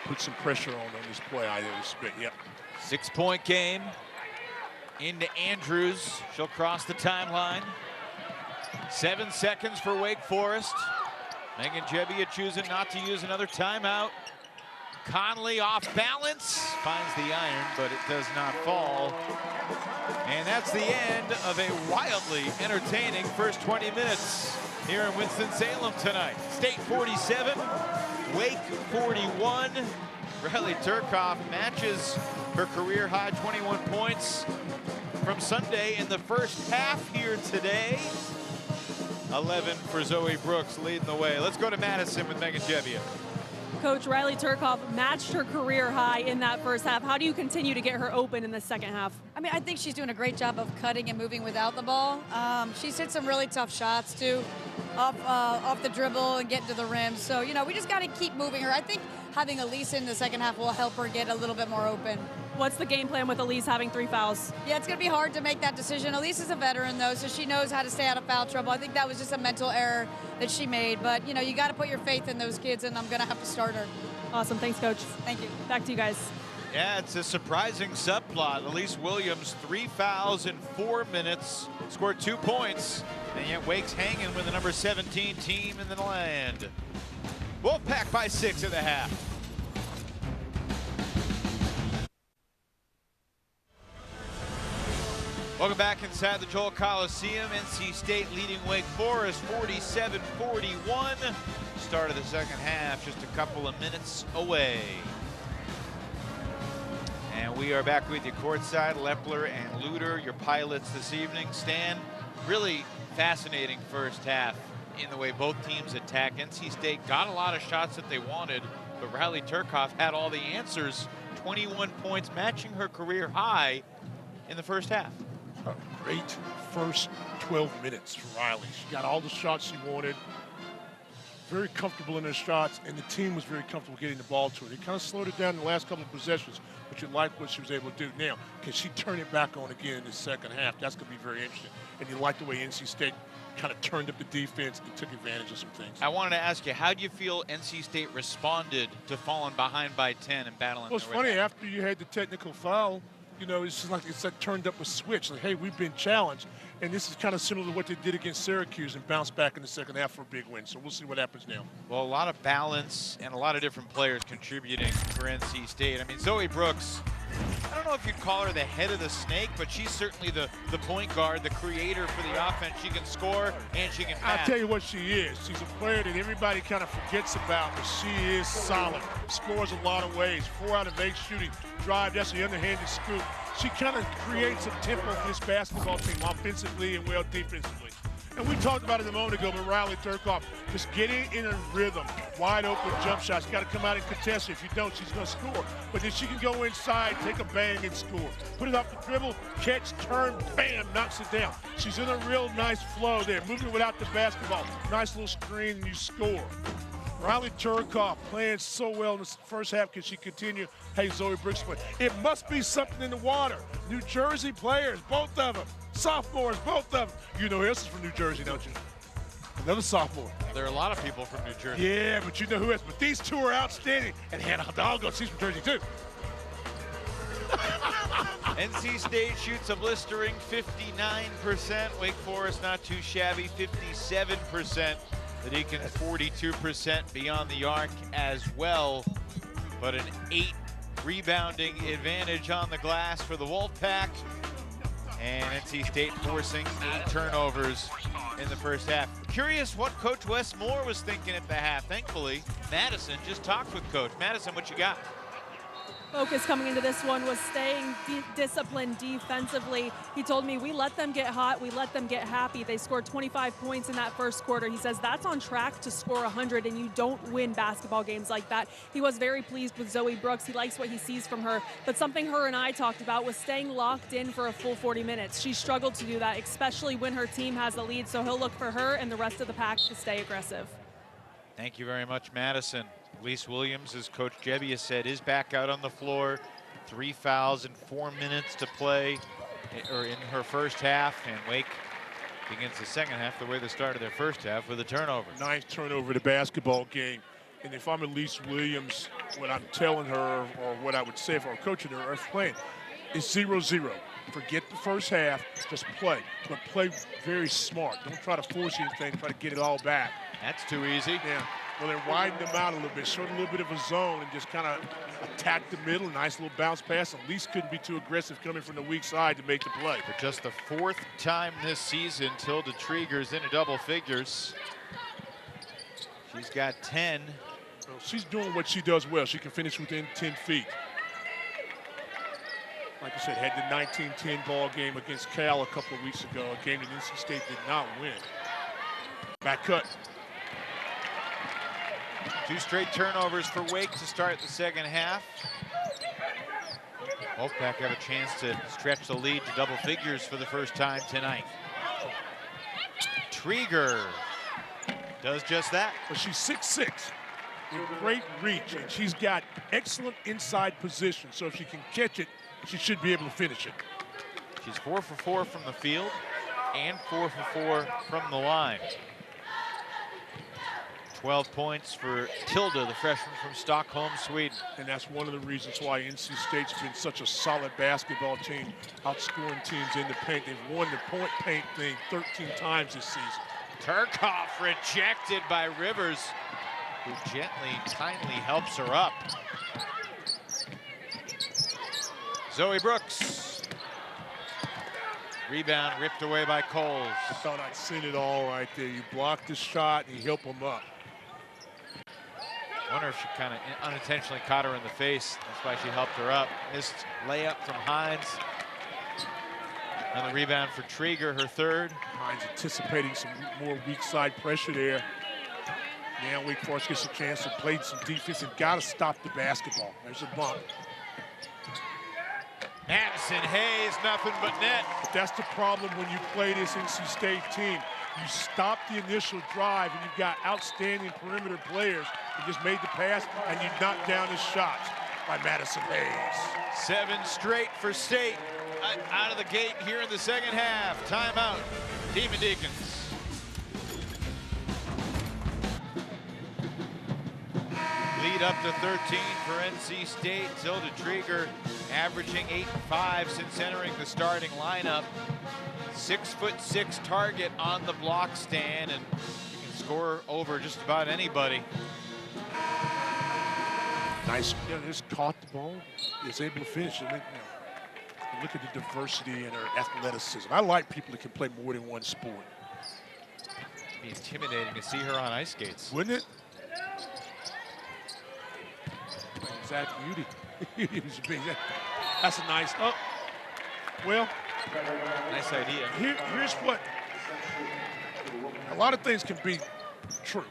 Put some pressure on this play. Yep. 6-point game. Into Andrews. She'll cross the timeline. 7 seconds for Wake Forest. Megan Jebbia choosing not to use another timeout. Conley off balance. Finds the iron, but it does not fall. And that's the end of a wildly entertaining first 20 minutes here in Winston-Salem tonight. State 47, Wake 41. Riley Turcoff matches her career high 21 points from Sunday in the first half here today. 11 for Zoe Brooks leading the way. Let's go to Madison with Megan Jebbia. Coach, Riley Turcoff matched her career high in that first half. How do you continue to get her open in the second half? I mean, I think she's doing a great job of cutting and moving without the ball. She's hit some really tough shots, too, off the dribble and getting to the rim. So, you know, we just got to keep moving her. I think having Elise in the second half will help her get a little bit more open. What's the game plan with Elise having 3 fouls? Yeah, it's going to be hard to make that decision. Elise is a veteran, though, so she knows how to stay out of foul trouble. I think that was just a mental error that she made. But, you know, you got to put your faith in those kids, and I'm going to have to start her. Awesome. Thanks, Coach. Thank you. Back to you guys. Yeah, it's a surprising subplot. Elise Williams, 3 fouls in 4 minutes, scored 2 points, and yet Wake's hanging with the number 17 team in the land. Wolfpack by 6 at the half. Welcome back inside the Joel Coliseum. NC State leading Wake Forest 47-41. Start of the second half just a couple of minutes away. And we are back with you courtside. Lepler and Luter, your pilots this evening. Stan, really fascinating first half in the way both teams attack. NC State got a lot of shots that they wanted, but Riley Turcoff had all the answers. 21 points, matching her career high in the first half. A great first 12 minutes for Riley. She got all the shots she wanted. Very comfortable in her shots, and the team was very comfortable getting the ball to her. They kind of slowed it down in the last couple of possessions, but you like what she was able to do. Now, can she turn it back on again in the second half? That's going to be very interesting. And you like the way NC State kind of turned up the defense and took advantage of some things. I wanted to ask you, how do you feel NC State responded to falling behind by 10 and battling? Well, it's funny, after you had the technical foul, you know, it's just like it's like turned up a switch. Like, hey, we've been challenged. And this is kind of similar to what they did against Syracuse and bounced back in the second half for a big win. So we'll see what happens now. Well, a lot of balance and a lot of different players contributing for NC State. I mean, Zoe Brooks, I don't know if you'd call her the head of the snake, but she's certainly the point guard, the creator for the offense. She can score and she can pass. I'll tell you what she is. She's a player that everybody kind of forgets about, but she is solid. Scores a lot of ways. 4 out of 8 shooting. Drive, that's the underhanded scoop. She kind of creates a tempo for this basketball team offensively and well defensively. And we talked about it a moment ago, but Riley Turcoff just getting in a rhythm, wide open jump shots. Got to come out and contest her. If you don't, she's going to score. But then she can go inside, take a bang, and score. Put it off the dribble, catch, turn, bam, knocks it down. She's in a real nice flow there, moving without the basketball. Nice little screen, and you score. Riley Turcoff playing so well in the first half. Can she continue? Hey, Zoe Brooks play. It must be something in the water. New Jersey players, both of them. Sophomores, both of them. You know who else is from New Jersey, don't you? Another sophomore. There are a lot of people from New Jersey. Yeah, but you know who else. But these two are outstanding. And Hannah Hidalgo, she's from Jersey, too. NC State shoots a blistering 59%. Wake Forest not too shabby, 57%. The Deacons 42% beyond the arc as well, but an 8 rebounding advantage on the glass for the Wolfpack. And NC State forcing 8 turnovers in the first half. Curious what Coach Wes Moore was thinking at the half. Thankfully, Madison just talked with Coach. Madison, what you got? Focus coming into this one was staying disciplined defensively. He told me, we let them get hot, we let them get happy. They scored 25 points in that first quarter. He says that's on track to score 100, and you don't win basketball games like that. He was very pleased with Zoe Brooks. He likes what he sees from her. But something her and I talked about was staying locked in for a full 40 minutes. She struggled to do that, especially when her team has the lead. So he'll look for her and the rest of the pack to stay aggressive. Thank you very much, Madison. Elise Williams, as Coach Gebbia said, is back out on the floor. 3 fouls in 4 minutes to play, or in her first half. And Wake begins the second half the way they started their first half, with a turnover. 9th turnover in the basketball game. And if I'm Elise Williams, what I'm telling her, or what I would say if I were coaching her or playing, is 0-0. Forget the first half, just play. But play very smart. Don't try to force anything, try to get it all back. That's too easy. Yeah. Well, then widen them out a little bit, showed a little bit of a zone, and just kind of attack the middle. Nice little bounce pass. At least couldn't be too aggressive coming from the weak side to make the play. For just the 4th time this season, Tilda Trieger's into double figures. She's got 10. So she's doing what she does well. She can finish within 10 feet. Like I said, had the 19-10 ball game against Cal a couple of weeks ago, a game that NC State did not win. Back cut. 2 straight turnovers for Wake to start the second half. Wolfpack have a chance to stretch the lead to double figures for the first time tonight. Trieger does just that. But she's 6'6", with great reach, and she's got excellent inside position. So if she can catch it, she should be able to finish it. She's 4 for 4 from the field and 4 for 4 from the line. 12 points for Tilda, the freshman from Stockholm, Sweden. And that's one of the reasons why NC State's been such a solid basketball team, outscoring teams in the paint. They've won the point paint thing 13 times this season. Turkoff rejected by Rivers, who gently, kindly helps her up. Zoe Brooks. Rebound ripped away by Coles. I thought I'd seen it all right there. You block the shot and you help them up. Wonder if she kind of unintentionally caught her in the face. That's why she helped her up. Missed layup from Hines. And the rebound for Trieger, her 3rd. Hines anticipating some more weak side pressure there. Now Wake Forest gets a chance to play some defense and got to stop the basketball. There's a bump. Madison Hayes, nothing but net. But that's the problem when you play this NC State team. You stop the initial drive and you've got outstanding perimeter players who just made the pass, and you knock down his shots by Madison Hayes. 7 straight for State out of the gate here in the second half. Timeout, Demon Deacons. Lead up to 13 for NC State. Tilda Trieger averaging 8 and 5 since entering the starting lineup. 6'6" target on the block stand, and you can score over just about anybody. Nice, just caught the ball, is able to finish it. Look at the diversity in her athleticism. I like people that can play more than one sport. It'd be intimidating to see her on ice skates. Wouldn't it? Zach Beauty. That's a nice, oh, well. Nice idea. Here's what, a lot of things can be true.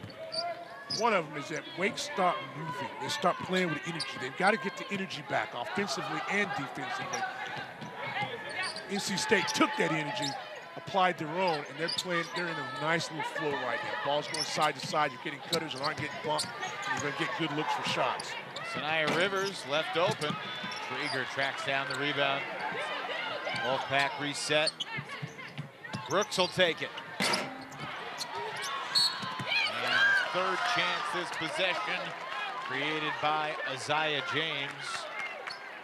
One of them is that Wake start moving. They start playing with energy. They've got to get the energy back offensively and defensively. NC State took that energy, applied their own, and they're in a nice little flow right now. Ball's going side to side. You're getting cutters and aren't getting bumped. And you're going to get good looks for shots. Sanaya Rivers left open. Trieger tracks down the rebound. Wolfpack reset. Brooks will take it. And 3rd chance this possession created by Isaiah James,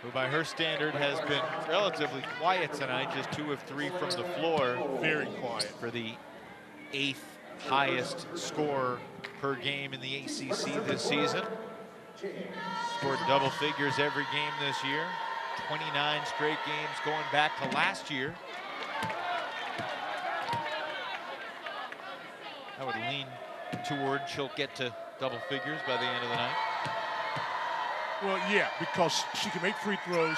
who by her standard has been relatively quiet tonight, just 2 of 3 from the floor. Very quiet. For the 8th highest scorer per game in the ACC this season. Scored double figures every game this year. 29 straight games going back to last year. I would lean toward she'll get to double figures by the end of the night. Well, yeah, because she can make free throws,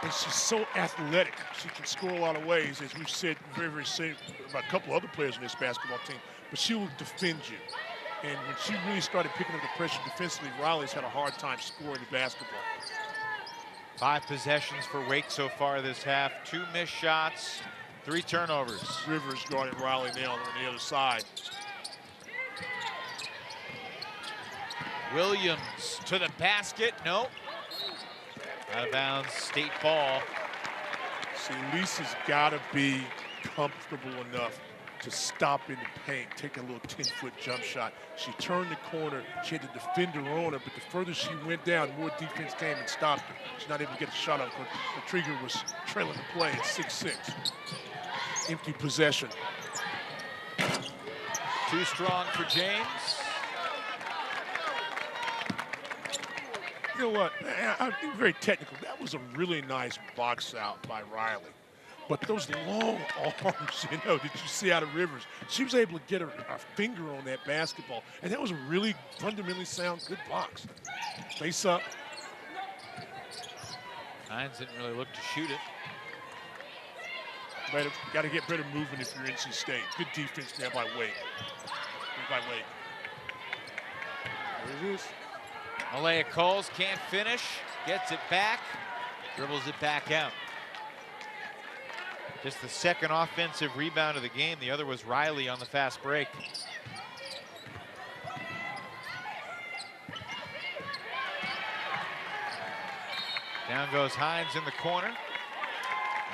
and she's so athletic. She can score a lot of ways, as we've said very same about a couple other players in this basketball team. But she will defend you. And when she really started picking up the pressure defensively, Riley's had a hard time scoring the basketball. 5 possessions for Wake so far this half. 2 missed shots, 3 turnovers. Rivers guarding Riley now on the other side. Williams to the basket. Nope. Out of bounds, State ball. See, Lisa's got to be comfortable enough to stop in the paint, take a little 10-foot jump shot. She turned the corner. She had the defender on her, but the further she went down, the more defense came and stopped her. She's not able to get the shot off because the trigger was trailing the play at 6-6. Empty possession. Too strong for James. You know what? I'm being very technical. That was a really nice box out by Riley. But those long arms, you know, that you see out of Rivers, she was able to get her finger on that basketball. And that was a really fundamentally sound, good box. Face up. Hines didn't really look to shoot it. Got to get better movement if you're NC State. Good defense there by Wake. There it is. Malaya Coles can't finish, gets it back, dribbles it back out. Just the second offensive rebound of the game. The other was Riley on the fast break. Down goes Hines in the corner.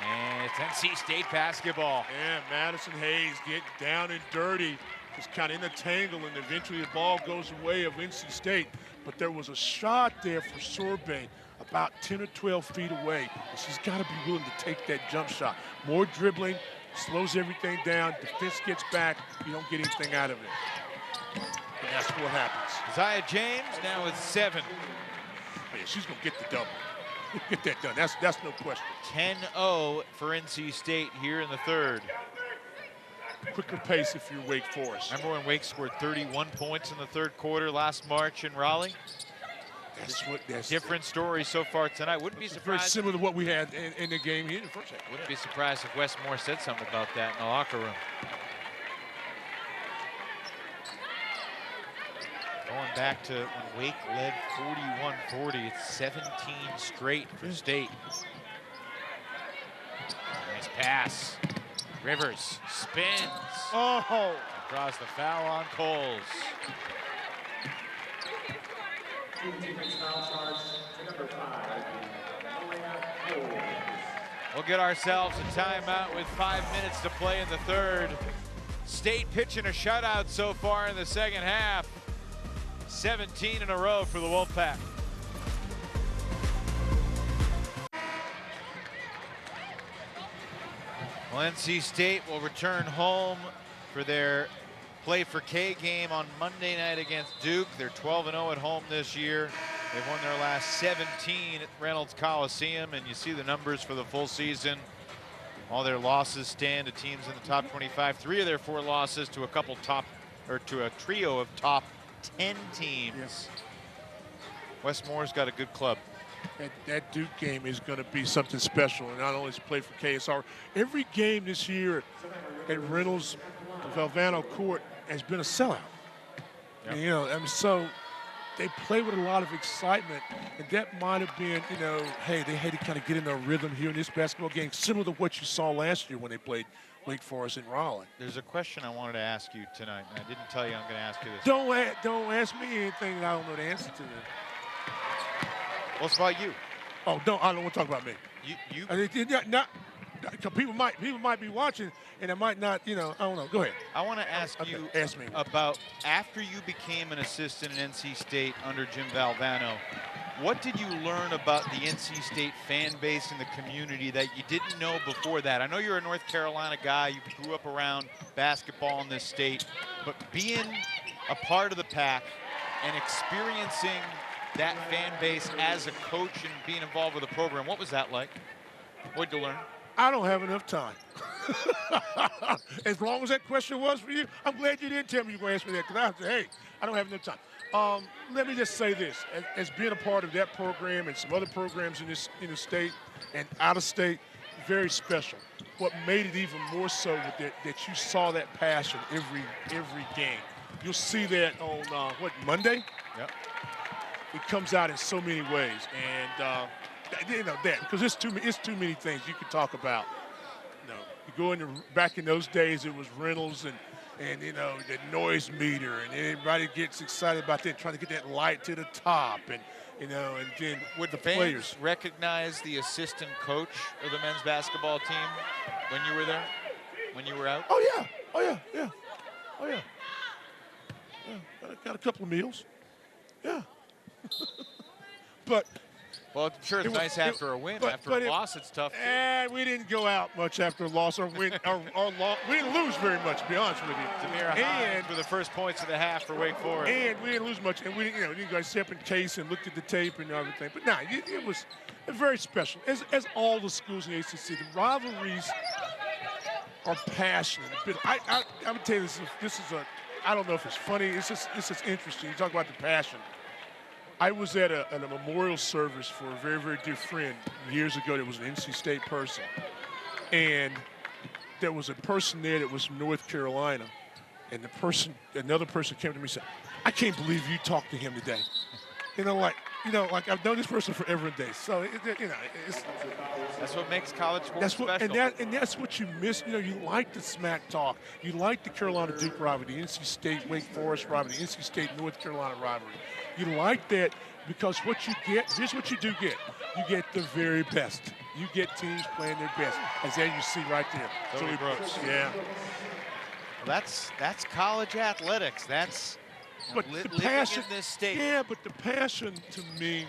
And it's NC State basketball. Yeah, Madison Hayes getting down and dirty. Just kind of in the tangle, and eventually the ball goes away of NC State. But there was a shot there for Sorbet about 10 or 12 feet away. And she's got to be willing to take that jump shot. More dribbling, slows everything down, defense gets back, you don't get anything out of it. And that's what happens. Isaiah James now with 7. Yeah, she's going to get the double. Get that done, that's no question. 10-0 for NC State here in the third. Quicker pace if you're Wake Forest. Remember when Wake scored 31 points in the third quarter last March in Raleigh? That's different story so far tonight. Wouldn't be surprised. Very similar to what we had in the game here in the first half. Wouldn't be surprised if Wes Moore said something about that in the locker room. Going back to when Wake led 41-40, it's 17 straight for State. Nice pass. Rivers spins. Oh! Draws the foul on Coles. We'll get ourselves a timeout with 5 minutes to play in the third. State pitching a shutout so far in the second half. 17 in a row for the Wolfpack. Well, NC State will return home for their Play for K game on Monday night against Duke. They're 12-0 at home this year. They've won their last 17 at Reynolds Coliseum, and you see the numbers for the full season. All their losses stand to teams in the top 25. 3 of their 4 losses to to a trio of top 10 teams. Yes. Wes Moore's got a good club. That Duke game is going to be something special, and not only to play for KSR. Every game this year at Reynolds Valvano Court has been a sellout. Yep. And, you know, and so they play with a lot of excitement, and that might have been, you know, hey, they had to kind of get in their rhythm here in this basketball game, similar to what you saw last year when they played Wake Forest in Raleigh. There's a question I wanted to ask you tonight, and I didn't tell you I'm going to ask you this. Don't ask me anything that I don't know the answer to. What's about you? Oh, I don't want to talk about me. People might be watching, and it might not, you know, I don't know. Go ahead. I want to ask you ask me about after you became an assistant at NC State under Jim Valvano, what did you learn about the NC State fan base and the community that you didn't know before that? I know you're a North Carolina guy. You grew up around basketball in this state, but being a part of the Pack and experiencing that fan base as a coach and being involved with the program, what was that like? What did you learn? I don't have enough time. As long as that question was for you, I'm glad you didn't tell me you were going to ask me that, because I would say, hey, I don't have enough time. Let me just say this. As being a part of that program and some other programs in the state and out of state, very special. What made it even more so with that you saw that passion every game. You'll see that on, Monday? Yep. It comes out in so many ways. And, because it's too many things you could talk about. You go back in those days, it was rentals and the noise meter, and everybody gets excited about that, trying to get that light to the top, and then would the fans players recognize the assistant coach of the men's basketball team when you were there, when you were out? Oh yeah. Got a couple of meals. Yeah. Well, I'm sure it's nice after a win. After a loss, it's tough. We didn't go out much after a loss or win. We didn't lose very much, to be honest with you. Demira Hines with the first points of the half for Wake Forest. And we didn't lose much. And we didn't go step in case and looked at the tape and everything. But it was very special. As all the schools in the ACC, the rivalries are passionate. I'm gonna tell you this is I don't know if it's funny. It's just interesting. You talk about the passion. I was at a memorial service for a very, very dear friend years ago that was an NC State person. And there was a person there that was from North Carolina. And another person came to me and said, I can't believe you talked to him today. Like I've known this person forever and days. So, that's what makes college sports special. And that's what you miss. You like the smack talk. You like the Carolina Duke rivalry, the NC State Wake Forest rivalry, the NC State North Carolina rivalry. You like that because what you get, here's what you do get. You get the very best. You get teams playing their best, as there you see right there. Tony Brooks. Yeah. Well, that's college athletics. That's the passion in this state. Yeah, but the passion to me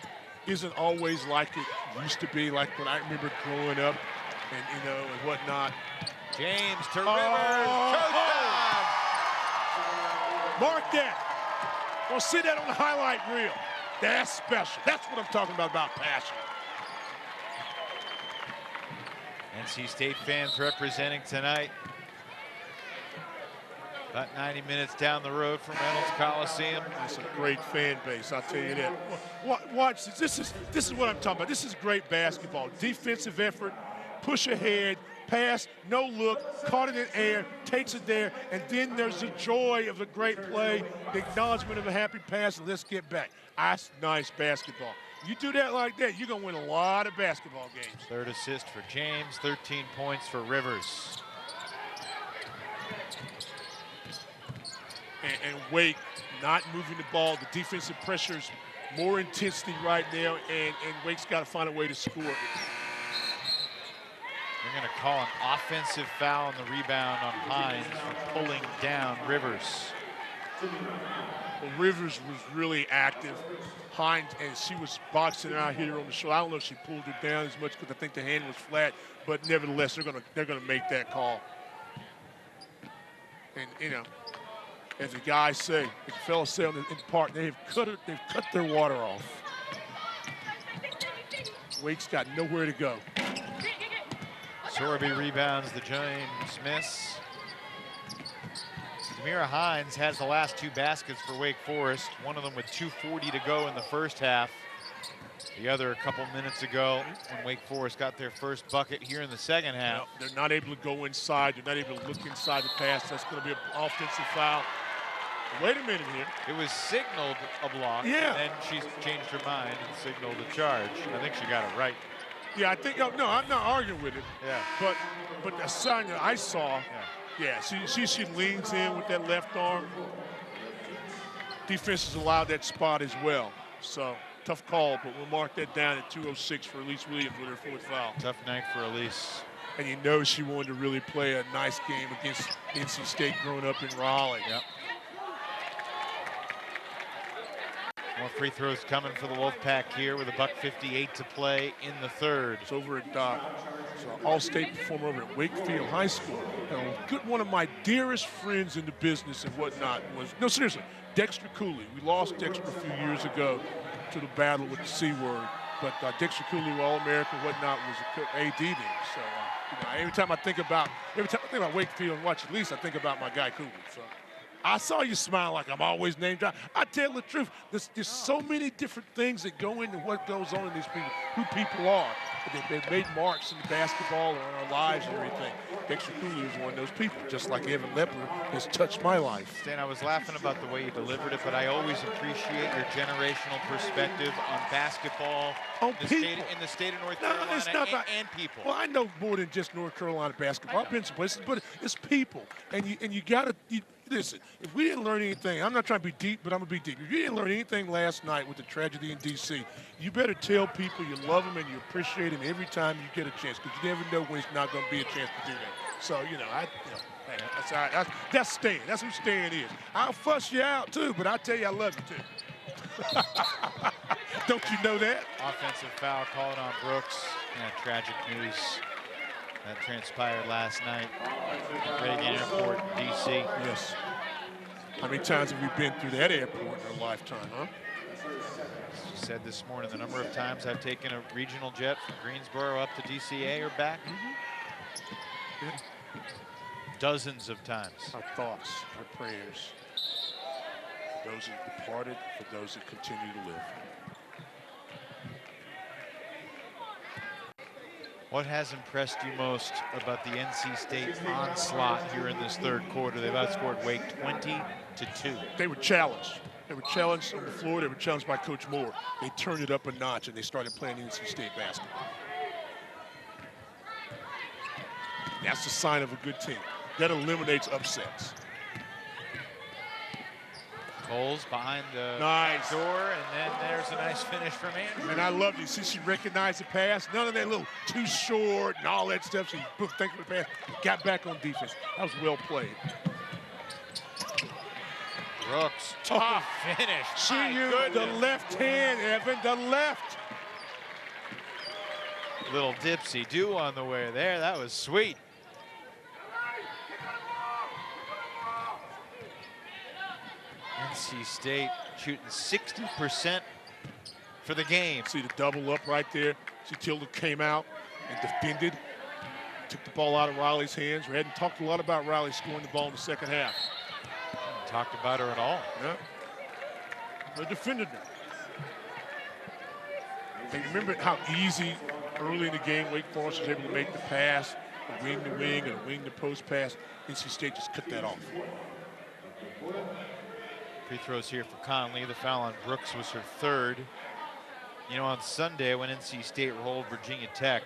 isn't always like it used to be, like when I remember growing up and whatnot. James to Rivers. Showtime! Mark that. We'll see that on the highlight reel. That's special. That's what I'm talking about passion. NC State fans representing tonight. About 90 minutes down the road from Reynolds Coliseum. It's a great fan base, I'll tell you that. Watch this. This is what I'm talking about. This is great basketball. Defensive effort, push ahead, pass, no look, caught it in air, takes it there, and then there's the joy of the great play, the acknowledgement of a happy pass, and let's get back. That's nice basketball. You do that like that, you're going to win a lot of basketball games. Third assist for James, 13 points for Rivers. And Wake not moving the ball. The defensive pressure's more intensity right now, and Wake's got to find a way to score. They're going to call an offensive foul on the rebound on Hines for pulling down Rivers. Well, Rivers was really active. Hines, and she was boxing out here on the shoulder. I don't know if she pulled her down as much because I think the hand was flat, but nevertheless, they're gonna make that call. And as the guys say, the fellas say in the park, they've cut their water off. Wake's got nowhere to go. Sorby rebounds the James miss. Demira Hines has the last two baskets for Wake Forest, one of them with 2:40 to go in the first half. The other a couple minutes ago when Wake Forest got their first bucket here in the second half. They're not able to go inside. They're not able to look inside the pass. That's going to be an offensive foul. Wait a minute here. It was signaled a block, yeah, and then she changed her mind and signaled a charge. I think she got it right. Yeah, I think, no, I'm not arguing with it. Yeah. But the sign that I saw, she leans in with that left arm. Defense has allowed that spot as well. So, tough call, but we'll mark that down at 2:06 for Elise Williams with her fourth foul. Tough night for Elise. And you know she wanted to really play a nice game against NC State growing up in Raleigh. Yep. More free throws coming for the Wolfpack here with $1:58 to play in the third. It's over at Doc. So all-state performer over at Wakefield High School. One of my dearest friends in the business and whatnot was, no, seriously, Dexter Cooley. We lost Dexter a few years ago to the battle with the C word. but Dick Shakuli, All-American, whatnot, was a AD there. So every time I think about Wakefield and watch Elise, I think about my guy Cooley. So I saw you smile like I'm always name dropping. I tell the truth, there's so many different things that go into what goes on in these people, who people are. They've made marks in the basketball and our lives and everything. Dexter Cooley is one of those people, just like Evan Lepper has touched my life. Stan, I was laughing about the way you delivered it, but I always appreciate your generational perspective on basketball in the state of North Carolina and people. Well, I know more than just North Carolina basketball. I've been some places, but it's people. And you got to listen, if we didn't learn anything, I'm not trying to be deep, but I'm going to be deep. If you didn't learn anything last night with the tragedy in D.C., you better tell people you love them and you appreciate them every time you get a chance, because you never know when it's not going to be a chance to do that. So, hey, that's Stan. That's who Stan is. I'll fuss you out, too, but I tell you I love you, too. Don't you know that? Offensive foul called on Brooks. Tragic news that transpired last night at Reagan Airport in D.C. Yes. How many times have we been through that airport in our lifetime, huh? She said this morning the number of times I've taken a regional jet from Greensboro up to DCA or back. Mm-hmm. Yeah. Dozens of times. Our thoughts, our prayers. Those that departed, for those that continue to live. What has impressed you most about the NC State onslaught here in this third quarter? They've outscored Wake 20-2. They were challenged. They were challenged on the floor. They were challenged by Coach Moore. They turned it up a notch, and they started playing NC State basketball. That's the sign of a good team. That eliminates upsets. Coles behind the door, and then there's a nice finish from Andrew. And I love you. See, she recognized the pass. None of that little too short and all that stuff. She thanked for the pass. Got back on defense. That was well played. Brooks, tough finish. See you, the left hand, Evan, the left. Little dipsy-do on the way there. That was sweet. NC State shooting 60% for the game. See the double up right there. See Tilda came out and defended. Took the ball out of Riley's hands. We hadn't talked a lot about Riley scoring the ball in the second half. Haven't talked about her at all. Yeah. They defended her. Hey, remember how easy early in the game Wake Forest was able to make the pass, a wing to wing and a wing to post pass. NC State just cut that off. Free throws here for Conley. The foul on Brooks was her third. You know, on Sunday when NC State rolled Virginia Tech,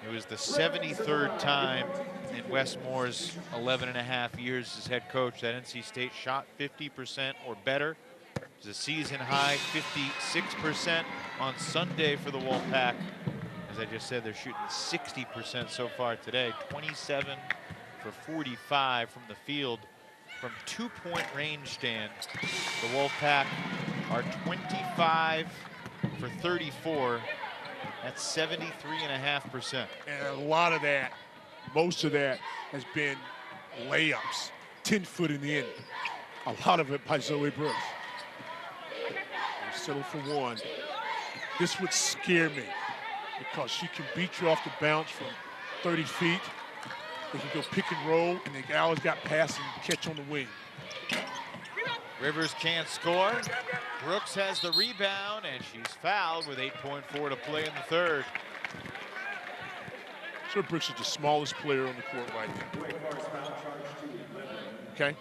it was the 73rd time in Wes Moore's 11.5 years as head coach that NC State shot 50% or better. It was a season high 56% on Sunday for the Wolfpack. As I just said, they're shooting 60% so far today. 27 for 45 from the field. From 2-point range stand, the Wolfpack are 25 for 34. That's 73.5%. And a lot of that, most of that, has been layups, 10 foot in the end. A lot of it by Zoe Brooks. They settle for one. This would scare me because she can beat you off the bounce from 30 feet. They can go pick and roll, and they always got pass and catch on the wing. Rivers can't score. Brooks has the rebound, and she's fouled with 8.4 to play in the third. So Brooks is the smallest player on the court right now. Okay?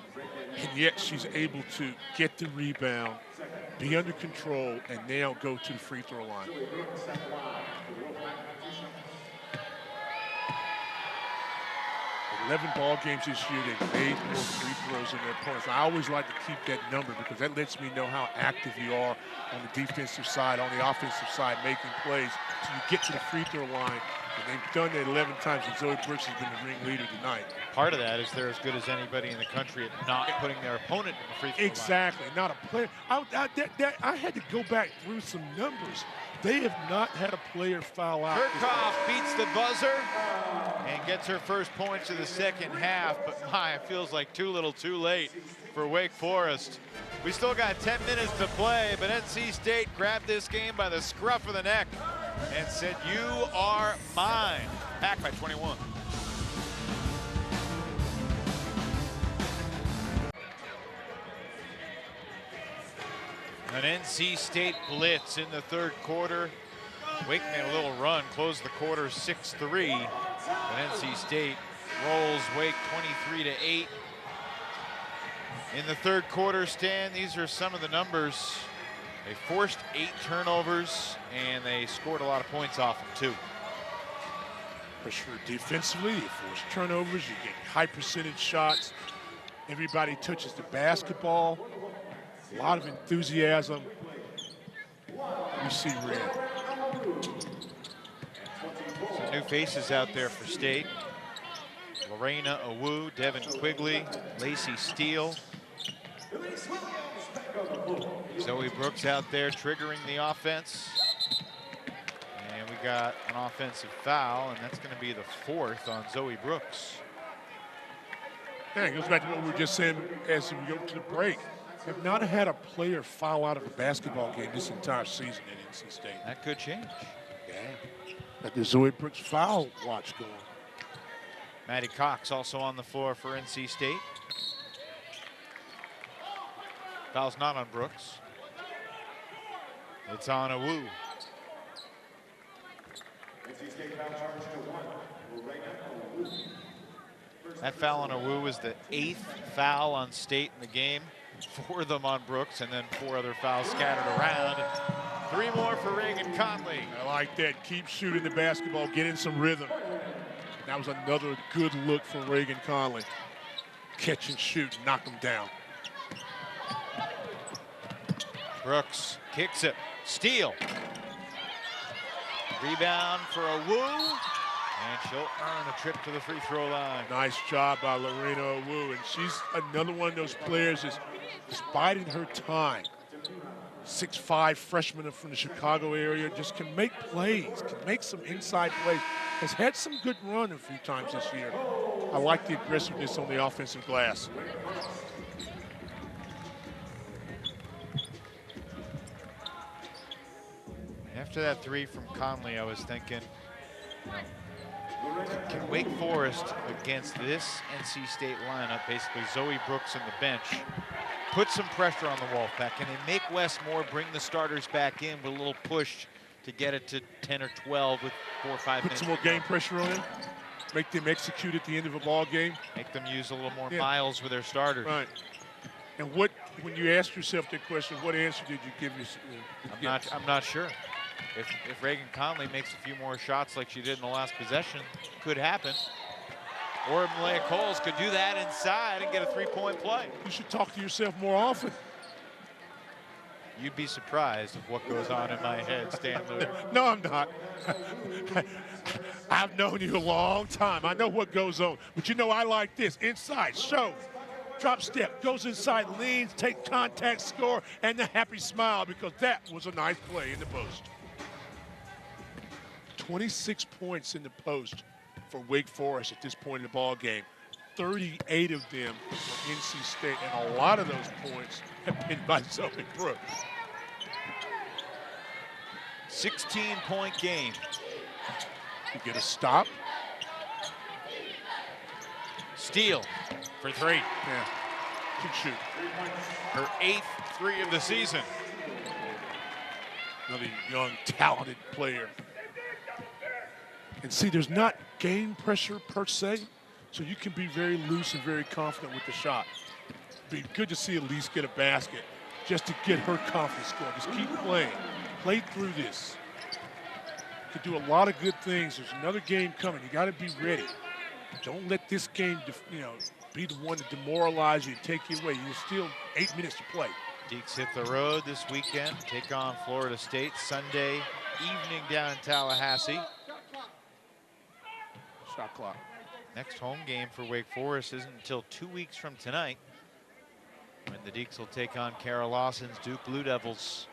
And yet she's able to get the rebound, be under control, and now go to the free throw line. 11 ball games this year, they've made more free throws than their opponents. I always like to keep that number because that lets me know how active you are on the defensive side, on the offensive side, making plays. So you get to the free throw line, and they've done that 11 times, and Zoe Brooks has been the ringleader tonight. Part of that is they're as good as anybody in the country at not putting their opponent in the free throw line. Exactly, not a player. I had to go back through some numbers. They have not had a player foul out. Kirchhoff beats the buzzer and gets her first points of the second half, but my, it feels like too little too late for Wake Forest. We still got 10 minutes to play, but NC State grabbed this game by the scruff of the neck and said, "You are mine." Back by 21. An NC State blitz in the third quarter. Wake made a little run, closed the quarter 6-3. But NC State rolls Wake 23-8. In the third quarter, Stan, these are some of the numbers. They forced 8 turnovers, and they scored a lot of points off them, too. Pressure defensively, you force turnovers, you get high percentage shots. Everybody touches the basketball. A lot of enthusiasm. You see red. Some new faces out there for State. Lorena Awu, Devin Quigley, Lacey Steele. Zoe Brooks out there triggering the offense. And we got an offensive foul, and that's going to be the 4th on Zoe Brooks. Yeah, it goes back to what we were just saying as we go to the break. Have not had a player foul out of a basketball game this entire season at NC State. That could change. Yeah. Got the Zoe Brooks foul watch going. Maddie Cox also on the floor for NC State. Foul's not on Brooks. It's on Awu. That foul on Awu was the 8th foul on State in the game. 4 of them on Brooks, and then 4 other fouls scattered around. 3 more for Reagan Conley. I like that. Keep shooting the basketball, get in some rhythm. That was another good look for Reagan Conley. Catch and shoot, knock him down. Brooks kicks it. Steele. Rebound for Awu. And she'll earn a trip to the free throw line. Nice job by Lorena Awu. And she's another one of those players that's biding her time. 6'5" freshman from the Chicago area, just can make plays, can make some inside plays. Has had some good run a few times this year. I like the aggressiveness on the offensive glass. After that 3 from Conley, I was thinking, can Wake Forest against this NC State lineup, basically Zoe Brooks on the bench, put some pressure on the Wolfpack? Can they make Wes Moore bring the starters back in with a little push to get it to 10 or 12 with 4 or 5 minutes? Put some more game pressure on them. Make them execute at the end of a ball game. Make them use a little more miles with their starters. Right. And when you ask yourself that question, what answer did you give yourself? I'm not sure. If Reagan Conley makes a few more shots like she did in the last possession, could happen. Or Malaya Coles could do that inside and get a 3-point play. You should talk to yourself more often. You'd be surprised of what goes on in my head, Stan Lewis. No, I'm not. I've known you a long time. I know what goes on. But you know, I like this. Inside, show, drop step, goes inside, leans, take contact, score, and the happy smile, because that was a nice play in the post. 26 points in the post for Wake Forest at this point in the ball game. 38 of them for NC State, and a lot of those points have been by Zoe Brooks. 16-point game. You get a stop. Steele for 3. Yeah, good shoot. Her 8th 3 of the season. Another young, talented player. And see, there's not game pressure per se, so you can be very loose and very confident with the shot. Be good to see Elise get a basket just to get her confidence going. Just keep playing. Play through this. Could do a lot of good things. There's another game coming. You got to be ready. Don't let this game, be the one to demoralize you and take you away. You're still 8 minutes to play. Deeks hit the road this weekend. Take on Florida State Sunday evening down in Tallahassee. Shot clock. Next home game for Wake Forest isn't until 2 weeks from tonight, when the Deeks will take on Kara Lawson's Duke Blue Devils.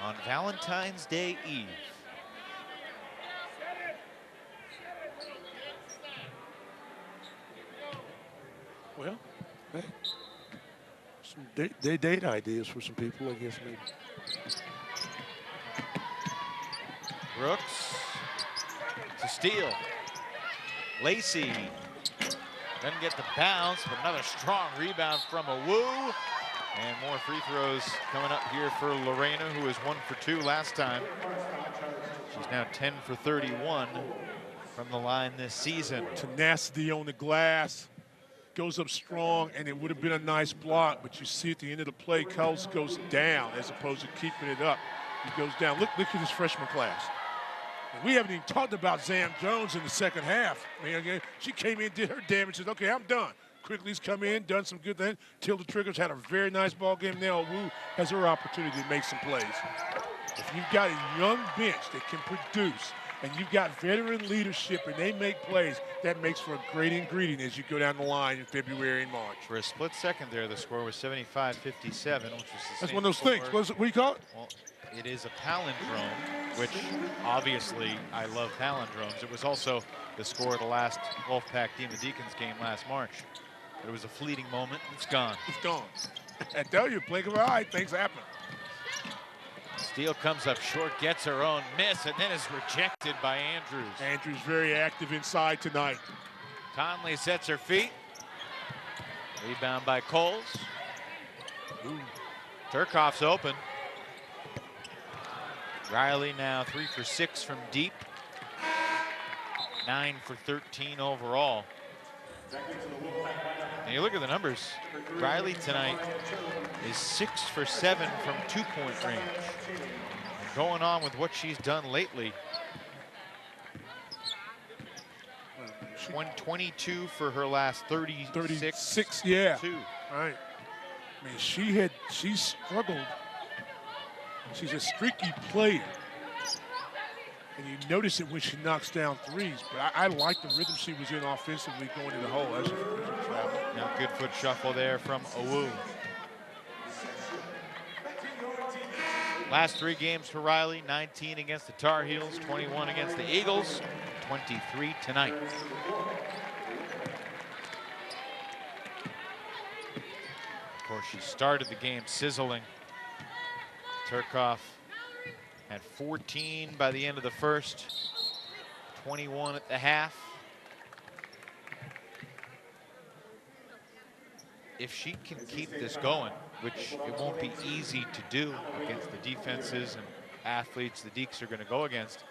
on Valentine's Day Eve. Well, hey, some date ideas for some people, I guess, maybe. Brooks to steal. Lacey doesn't get the bounce, but another strong rebound from Awu. And more free throws coming up here for Lorena, who was 1 for 2 last time. She's now 10 for 31 from the line this season. Tenacity on the glass. Goes up strong, and it would have been a nice block, but you see at the end of the play, Coles goes down as opposed to keeping it up. He goes down. Look at this freshman class. And we haven't even talked about Zam Jones in the second half. I mean, she came in, did her damage, said, okay, I'm done. Quickly's come in, done some good things. Tilda Triggers had a very nice ball game. Now Wu has her opportunity to make some plays. If you've got a young bench that can produce, and you've got veteran leadership and they make plays, that makes for a great ingredient as you go down the line in February and March. For a split second there, the score was 75-57, which was the That's same one of those score. things. What do you call it? Well, it is a palindrome, which obviously I love palindromes. It was also the score of the last Wolfpack Deacons game last March. It was a fleeting moment. It's gone. It's gone. I tell you, blink of an eye, things happen. Steele comes up short, gets her own miss, and then is rejected by Andrews. Andrews very active inside tonight. Conley sets her feet. Rebound by Coles. Ooh. Turkoff's open. Riley now 3 for 6 from deep. 9 for 13 overall. And you look at the numbers. Riley tonight is 6 for 7 from 2-point range. And going on with what she's done lately. 22 for her last 36. Yeah. 2. Right. I mean, she struggled. She's a streaky player. And you notice it when she knocks down threes. But I like the rhythm she was in offensively going to the hole. That's a Now good foot shuffle there from Awu. Last 3 games for Riley, 19 against the Tar Heels, 21 against the Eagles, 23 tonight. Of course, she started the game sizzling. Turkoff had 14 by the end of the first, 21 at the half. If she can keep this going, which it won't be easy to do against the defenses and athletes the Deeks are going to go against,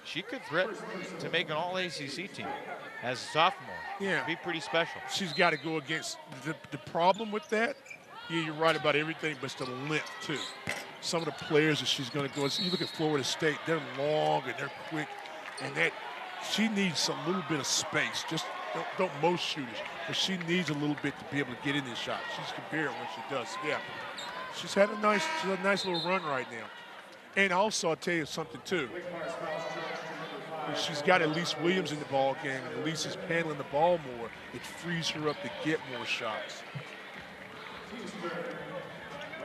she could threaten to make an all-ACC team as a sophomore. Yeah. It'd be pretty special. She's got to go against the problem with that. Yeah, you're right about everything, but it's the length too. Some of the players that she's going to go, you look at Florida State, they're long and they're quick, and that she needs a little bit of space. Just don't most shooters, but she needs a little bit to be able to get in this shot. She's compared when she does. Yeah, she's had a nice little run right now. And also, I'll tell you something too. She's got Elise Williams in the ball game, and Elise is handling the ball more. It frees her up to get more shots.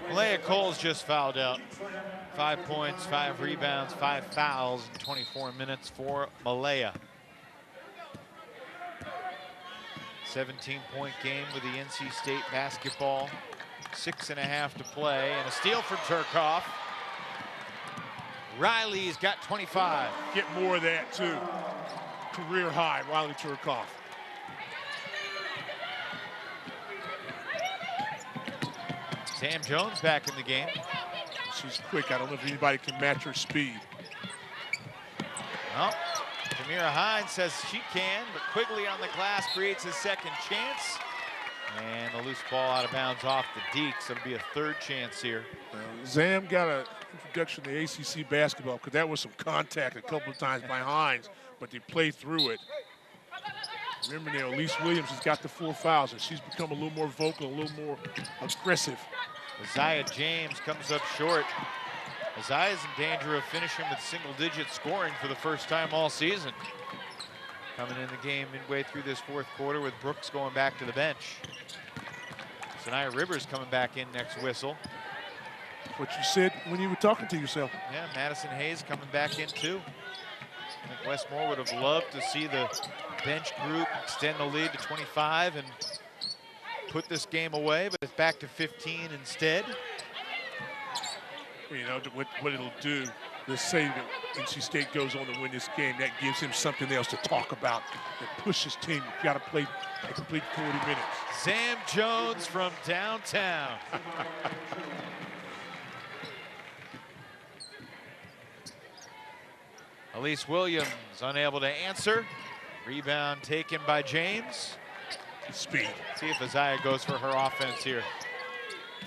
Malaya Coles just fouled out. 5 points, 5 rebounds, 5 fouls in 24 minutes for Malaya. 17-point game with the NC State basketball. 6.5 to play, and a steal for Turkoff. Riley's got 25. Get more of that too. Career high, Riley Turkoff. Sam Jones back in the game. She's quick. I don't know if anybody can match her speed. Well, Jamira Hines says she can, but Quigley on the glass creates his second chance. And a loose ball out of bounds off the Deeks. It'll be a third chance here. Zam got an introduction to ACC basketball because that was some contact a couple of times by Hines, but they played through it. Remember now, Elise Williams has got the 4 fouls, and she's become a little more vocal, a little more aggressive. Isaiah James comes up short. Isaiah's in danger of finishing with single-digit scoring for the first time all season. Coming in the game midway through this fourth quarter with Brooks going back to the bench. Sanaya Rivers coming back in next whistle. What you said when you were talking to yourself. Yeah, Madison Hayes coming back in too. I think Westmore would have loved to see the bench group extend the lead to 25 and put this game away, but it's back to 15 instead. You know, what it'll do, let's say that NC State goes on to win this game, that gives him something else to talk about, that pushes team. You got to play a complete 40 minutes. Sam Jones from downtown. Elise Williams unable to answer. Rebound taken by James. Speed. See if Isaiah goes for her offense here.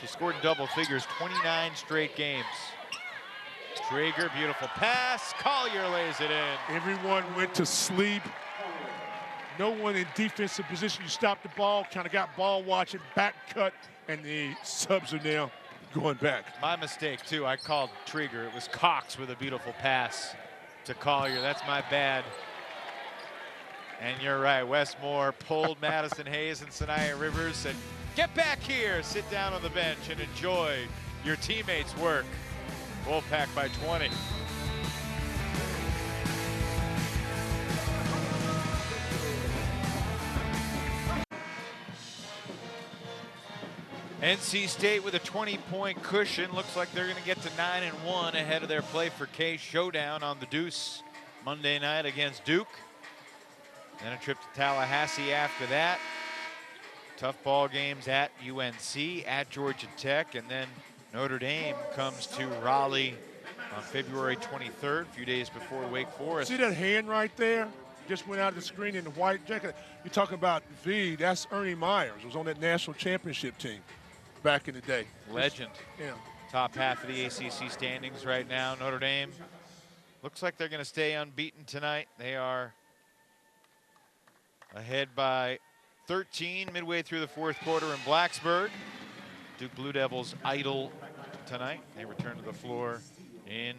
She scored in double figures 29 straight games. Traeger, beautiful pass. Collier lays it in. Everyone went to sleep. No one in defensive position. You stopped the ball, kind of got ball watching, back cut, and the subs are now going back. My mistake, too. I called Traeger. It was Cox with a beautiful pass to Collier. That's my bad. And you're right, Westmore pulled Madison Hayes and Sanaya Rivers, said, get back here, sit down on the bench and enjoy your teammates' work. Wolfpack by 20. NC State with a 20-point cushion. Looks like they're going to get to 9-1 ahead of their play for K showdown on the Deuce Monday night against Duke. Then a trip to Tallahassee after that. Tough ball games at UNC, at Georgia Tech, and then Notre Dame comes to Raleigh on February 23rd, a few days before Wake Forest. See that hand right there? Just went out of the screen in the white jacket. You're talking about V, that's Ernie Myers, was on that national championship team back in the day. Legend. Yeah. Top half of the ACC standings right now. Notre Dame looks like they're going to stay unbeaten tonight. They are ahead by 13 midway through the fourth quarter in Blacksburg. Duke Blue Devils idle tonight. They return to the floor in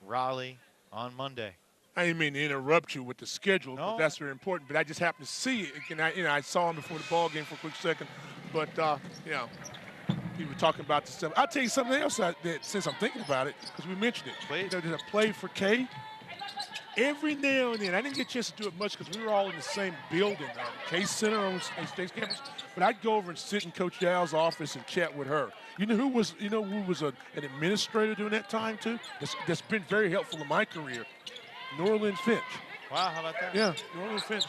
Raleigh on Monday. I didn't mean to interrupt you with the schedule, No. but that's very important. But I just happened to see it. And I saw him before the ball game for a quick second. But, we were talking about this stuff. I'll tell you something else that since I'm thinking about it, because we mentioned it. Please. There's a play for K. Every now and then, I didn't get a chance to do it much because we were all in the same building, K Center on State's campus. But I'd go over and sit in Coach Yow's office and chat with her. You know who was an administrator during that time too? That's been very helpful in my career. Norlin Finch. Wow, how about that? Yeah, Norlin Finch.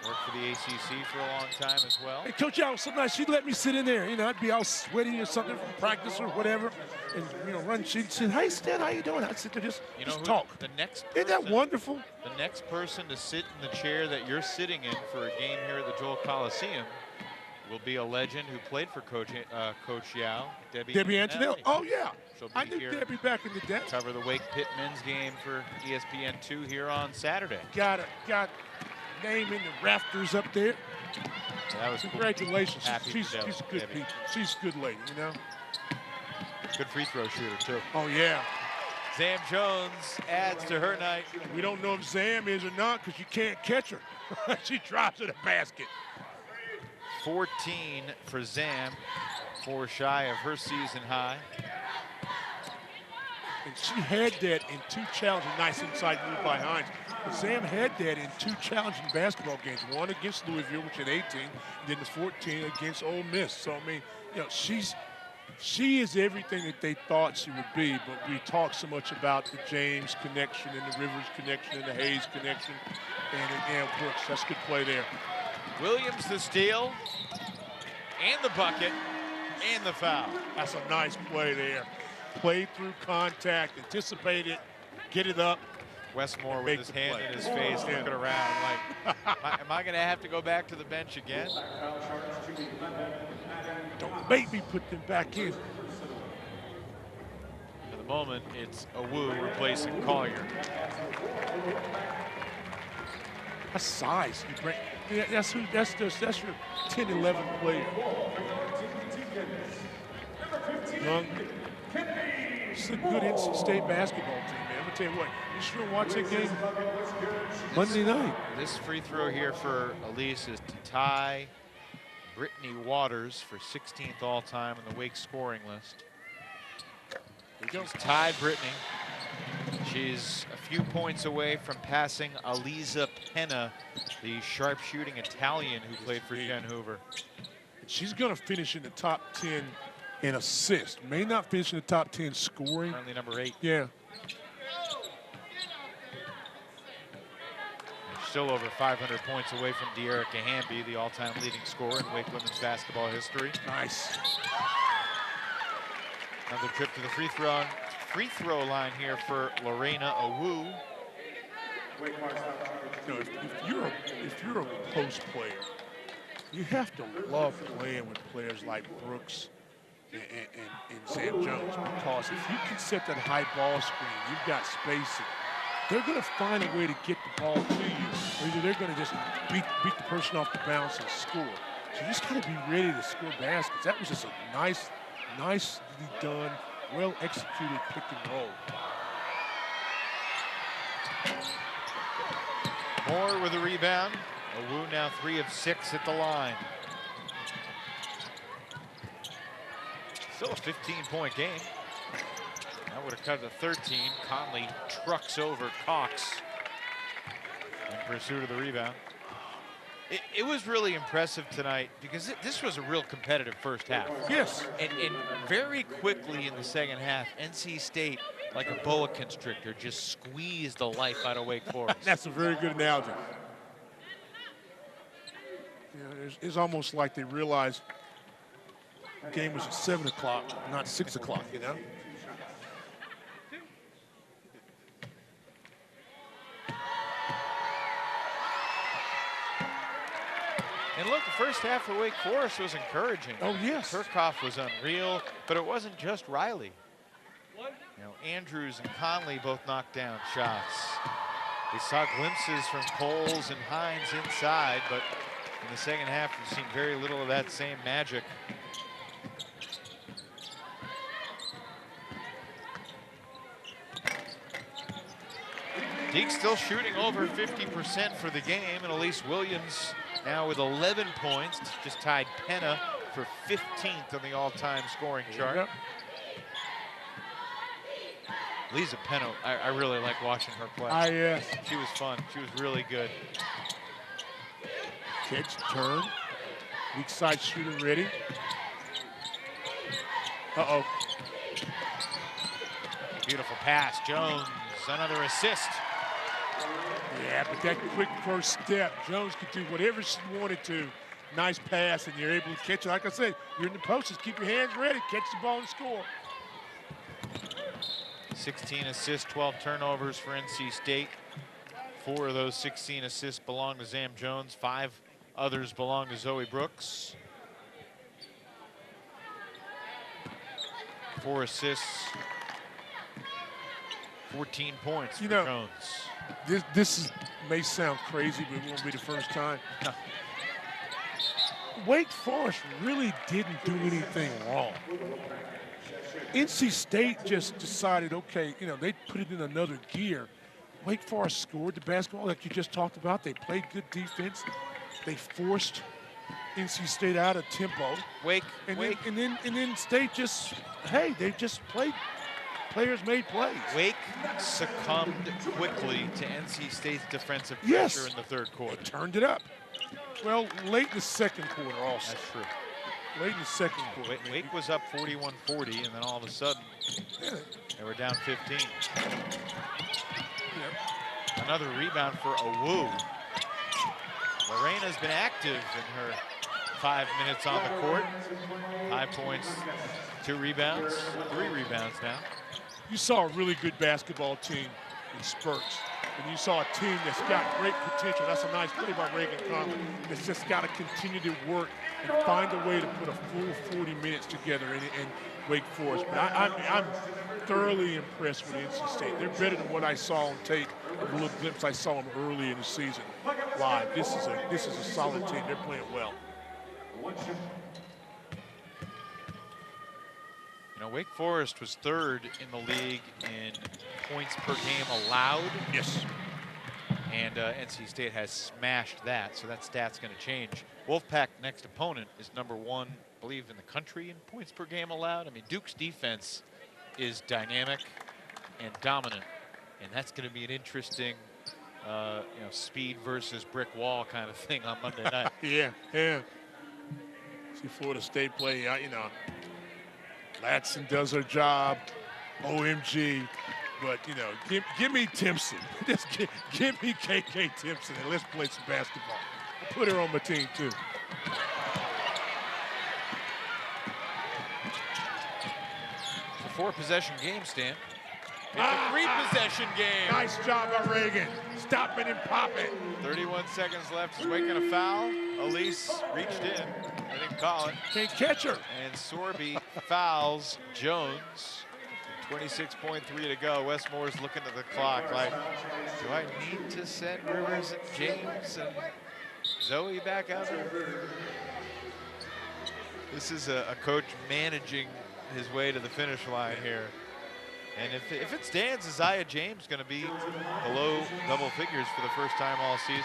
Worked for the ACC for a long time as well. Hey, Coach Yow, sometimes she'd let me sit in there. I'd be all sweaty or something from practice or whatever, and run. She'd say, "Hey, Stan, how you doing?" I'd sit there just talk. The next Isn't that wonderful? The next person to sit in the chair that you're sitting in for a game here at the Joel Coliseum will be a legend who played for Coach Yao, Debbie Antonelli. Oh yeah, I knew here Debbie back in the day. cover the Wake Pitt men's game for ESPN2 here on Saturday. Got name in the rafters up there. That was Congratulations. Cool. She's a good people. She's a good lady, Good free throw shooter too. Oh yeah. Zam Jones adds to her night. We don't know if Zam is or not because you can't catch her. She drives to the basket. 14 for Zam, 4 shy of her season high. And she had that in 2 challenging, nice inside move by Hines. But Zam had that in 2 challenging basketball games. One against Louisville, which had 18, and then the 14 against Ole Miss. So, I mean, she is everything that they thought she would be, but we talk so much about the James connection and the Rivers connection and the Hayes connection. And again, Brooks, that's a good play there. Williams the steal, and the bucket, and the foul. That's a nice play there. Play through contact, anticipate it, get it up. Westmore with his hand in his face, looking around like, am I going to have to go back to the bench again? Don't make me put them back in. For the moment, it's Awu replacing Collier. That's size. That's your 10-11 player. Young. It's a good NC State basketball team, man. I'm gonna tell you what. You sure watch that game Monday night. This free throw here for Elise is to tie Brittany Waters for 16th all-time in the Wake scoring list. She's tied Brittany. She's a few points away from passing Aliza Penna, the sharpshooting Italian who played for Jen Hoover. She's going to finish in the top 10 in assists. May not finish in the top 10 scoring. Currently number 8. Yeah. Still over 500 points away from Dearica Hamby, the all-time leading scorer in Wake women's basketball history. Nice. Another trip to the free throw line here for Lorena Awu. You know, if you're a post player, you have to love playing with players like Brooks and Sam Jones, because if you can set that high ball screen, you've got spacing. They're going to find a way to get the ball to you, or either they're going to just beat the person off the bounce and score. So you just got to be ready to score baskets. That was just a nicely done, well executed pick and roll. Moore with a rebound. Awu now 3 of 6 at the line. Still a 15-point game. That would have cut to 13. Conley trucks over Cox in pursuit of the rebound. It was really impressive tonight because this was a real competitive first half. Yes. And very quickly in the second half, NC State, like a boa constrictor, just squeezed the life out of Wake Forest. That's a very good analogy. You know, it's almost like they realized the game was at 7 o'clock, not 6 o'clock, you know? And look, the first half for Wake Forest was encouraging. Oh, yes. Kirchhoff was unreal, but it wasn't just Riley. You know, Andrews and Conley both knocked down shots. We saw glimpses from Coles and Hines inside, but in the second half, we've seen very little of that same magic. Deacon's still shooting over 50% for the game, and Elise Williams now with 11 points, just tied Penna for 15th on the all-time scoring chart. Yep. Lisa Penna, I really like watching her play. Yes. She was fun. She was really good. Catch, turn. Weak side shooter ready. Uh-oh. Beautiful pass. Jones, another assist. Yeah, but that quick first step, Jones could do whatever she wanted to. Nice pass, and you're able to catch it. Like I said, you're in the post, just keep your hands ready, catch the ball and score. 16 assists, 12 turnovers for NC State. 4 of those 16 assists belong to Zam Jones. 5 others belong to Zoe Brooks. 4 assists, 14 points for Jones. This may sound crazy, but it won't be the first time. Wake Forest really didn't do anything wrong. NC State just decided, okay, you know, they put it in another gear. Wake Forest scored the basketball like you just talked about. They played good defense. They forced NC State out of tempo. And then State just, hey, they just played. Players made plays. Wake succumbed quickly to NC State's defensive pressure in the third quarter. They turned it up. Well, late in the second quarter also. That's true. Late in the second quarter. Wake was up 41-40, and then all of a sudden, they were down 15. Yep. Another rebound for Awu. Lorena's been active in her 5 minutes on the court. 5 points, 2 rebounds, 3 rebounds now. You saw a really good basketball team in spurts. And you saw a team that's got great potential. That's a nice play by Reagan Conley. It's just got to continue to work and find a way to put a full 40 minutes together in Wake Forest. But I'm thoroughly impressed with NC State. They're better than what I saw on tape, the little glimpse I saw them early in the season live. This is a solid team. They're playing well. You know, Wake Forest was 3rd in the league in points per game allowed. Yes. And NC State has smashed that, so that stat's going to change. Wolfpack, next opponent, is #1, I believe, in the country in points per game allowed. I mean, Duke's defense is dynamic and dominant, and that's going to be an interesting, speed versus brick wall kind of thing on Monday night. Yeah. See Florida State play, Latson does her job, OMG. But, give me Timpson. Just give me KK Timpson and let's play some basketball. I'll put her on my team, too. It's a 4-possession game, Stan. It's a 3-possession game. Nice job by Reagan. Stop it and pop it. 31 seconds left. Is Wake gonna foul? Elise reached in. They didn't call it. Can't catch her. And Sorby fouls Jones. 26.3 to go. Westmore's looking at the clock like, do I need to send Rivers and James and Zoe back out there? This is a coach managing his way to the finish line here. And if it stands, Isaiah James going to be below double figures for the first time all season.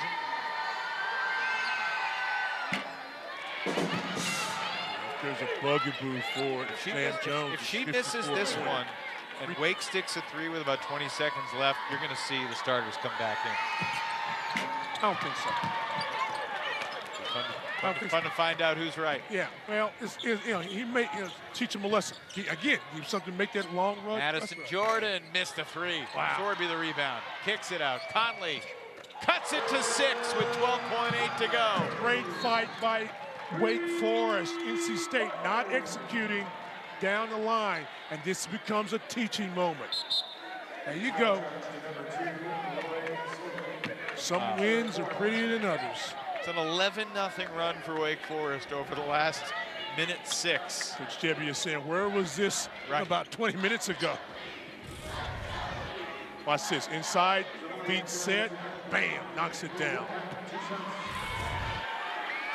There's a bugaboo for Sam Jones. If she misses this one, and Wake sticks a 3 with about 20 seconds left, you're going to see the starters come back in. I don't think so. Fun to find out who's right. Yeah, well, he may teach him a lesson. Again, give something to make that long run. Madison Jordan missed a 3. Wow. Sorby the rebound. Kicks it out. Conley cuts it to 6 with 12.8 to go. Great fight by Wake Forest. NC State not executing down the line, and this becomes a teaching moment. There you go. Some wins are prettier than others. It's an 11-0 run for Wake Forest over the last minute 6. Coach Debbie is saying, where was this about 20 minutes ago? Watch this. Inside, beat set, bam, knocks it down.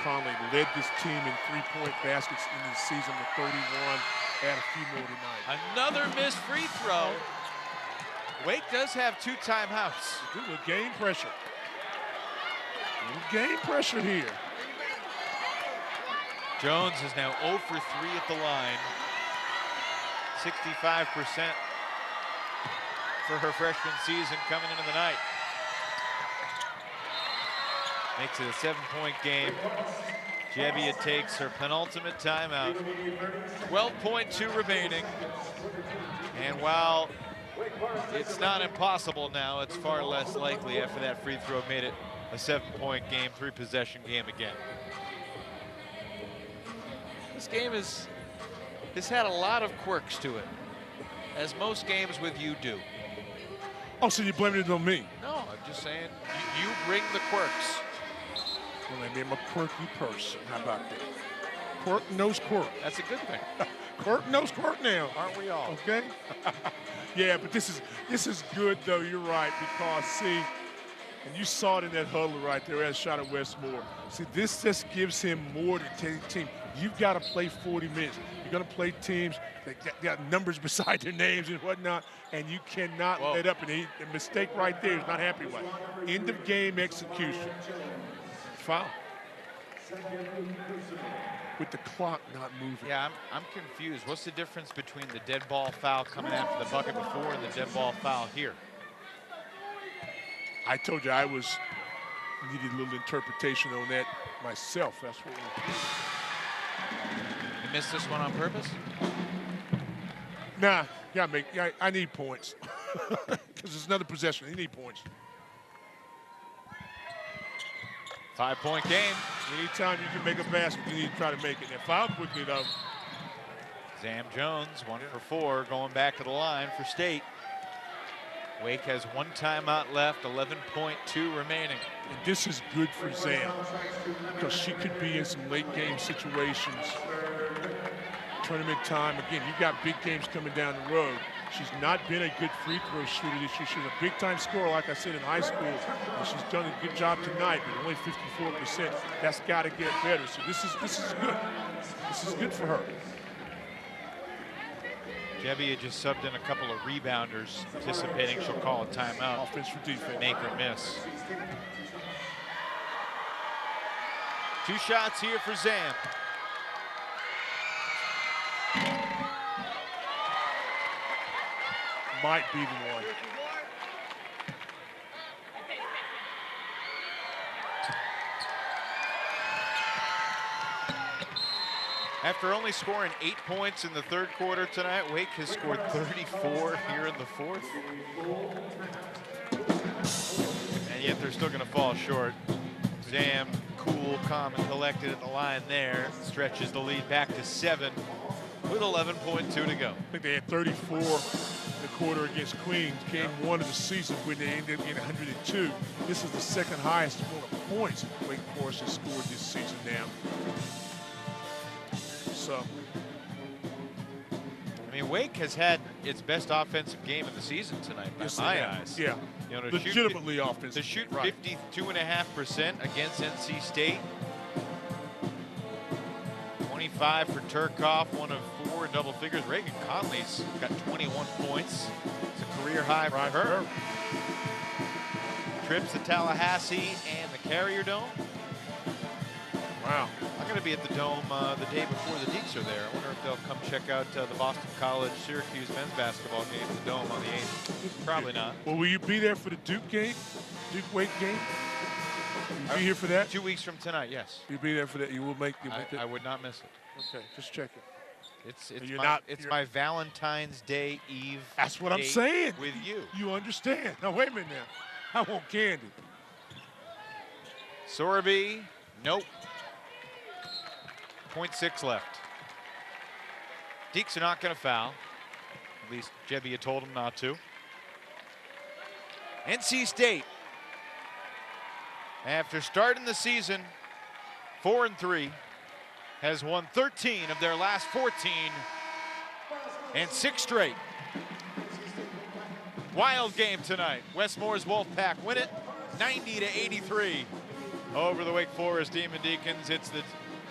Conley led this team in 3-point baskets in the season with 31. Add a few more tonight. Another missed free throw. Wake does have 2 timeouts. Good with game pressure. Game pressure here. Jones is now 0 for 3 at the line. 65% for her freshman season coming into the night. Makes it a 7-point game. Jebbia takes her penultimate timeout. 12.2 remaining. And while it's not impossible now, it's far less likely after that free throw made it a 7-point game, 3-possession game again. This game has had a lot of quirks to it, as most games with you do. Oh, so you're blaming it on me? No, I'm just saying you bring the quirks. Well, I'm a quirky person. How about that? Quirk knows quirk. That's a good thing. Quirk knows quirk now. Aren't we all? Okay. Yeah, but this is good though. You're right, because see, and you saw it in that huddle right there as shot at Westmore. See, this just gives him more to take the team. You've got to play 40 minutes. You're going to play teams that got numbers beside their names and whatnot, and you cannot let up. And the mistake right there is not happy with. End of game execution. Foul. With the clock not moving. Yeah, I'm confused. What's the difference between the dead ball foul coming after the bucket before and the dead ball foul here? I told you I needed a little interpretation on that myself. That's what You missed this one on purpose? Nah, I need points. Because it's another possession. You need points. 5-point game. Anytime you can make a basket, you need to try to make it. And foul quickly, though. Zam Jones, 1 for 4, going back to the line for State. Wake has 1 timeout left, 11.2 remaining. And this is good for Zam, because she could be in some late game situations. Tournament time, again, you've got big games coming down the road. She's not been a good free throw shooter this year. She's a big-time scorer, like I said, in high school. And she's done a good job tonight, but only 54%. That's got to get better. So this is good. This is good for her. Jebbia just subbed in a couple of rebounders, anticipating she'll call a timeout. Offense for defense. Make or miss. 2 shots here for Zam. might be the one. After only scoring 8 points in the third quarter tonight, Wake has scored 34 here in the fourth. And yet they're still going to fall short. Zam, cool, calm, and collected at the line there. Stretches the lead back to 7 with 11.2 to go. I think they had 34 in the quarter against Queens. Game 1 of the season when they ended up getting 102. This is the second highest amount of points Wake Forest has scored this season now. So, I mean, Wake has had its best offensive game of the season tonight, by my eyes. Yeah, you know, legitimately offensive. To shoot 52.5% against NC State. 25 for Turcoff, 1 of 4 in double figures. Reagan Conley's got 21 points. It's a career high for her. Trips to Tallahassee and the Carrier Dome. Wow. I'm going to be at the Dome the day before the Deacons are there. I wonder if they'll come check out the Boston College Syracuse men's basketball game at the Dome on the 8th. Probably not. Well, will you be there for the Duke game? Duke-Wake game? Will you be here for that? 2 weeks from tonight, yes. You'll be there for that. You will make it. I would not miss it. Okay, just checking. It's my Valentine's Day Eve. That's what I'm saying. With you. You understand. Now, wait a minute now. I want candy. Sorby, nope. 0.6 left. Deeks are not going to foul. At least Jebbia told him not to. NC State, after starting the season 4-3, has won 13 of their last 14 and 6 straight. Wild game tonight. Westmore's Wolfpack win it 90-83 over the Wake Forest Demon Deacons. It's the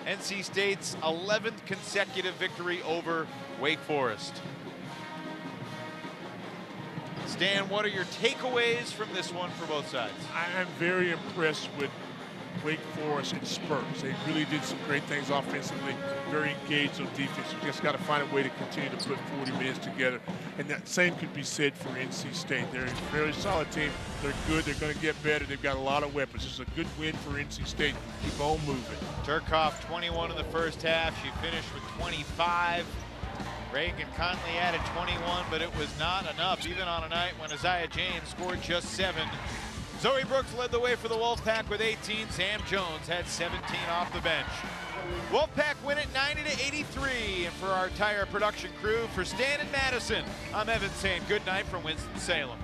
NC State's 11th consecutive victory over Wake Forest. Stan, what are your takeaways from this one for both sides? I am very impressed with Wake Forest and Spurs. They really did some great things offensively, very engaged on defense. You just got to find a way to continue to put 40 minutes together. And that same could be said for NC State. They're a very solid team. They're good. They're going to get better. They've got a lot of weapons. This is a good win for NC State. Keep on moving. Turcoff 21 in the first half. She finished with 25. Reagan Conley added 21, but it was not enough, even on a night when Isaiah James scored just 7. Zoe Brooks led the way for the Wolfpack with 18. Sam Jones had 17 off the bench. Wolfpack win it 90-83. And for our entire production crew, for Stan and Madison, I'm Evan saying good night from Winston-Salem.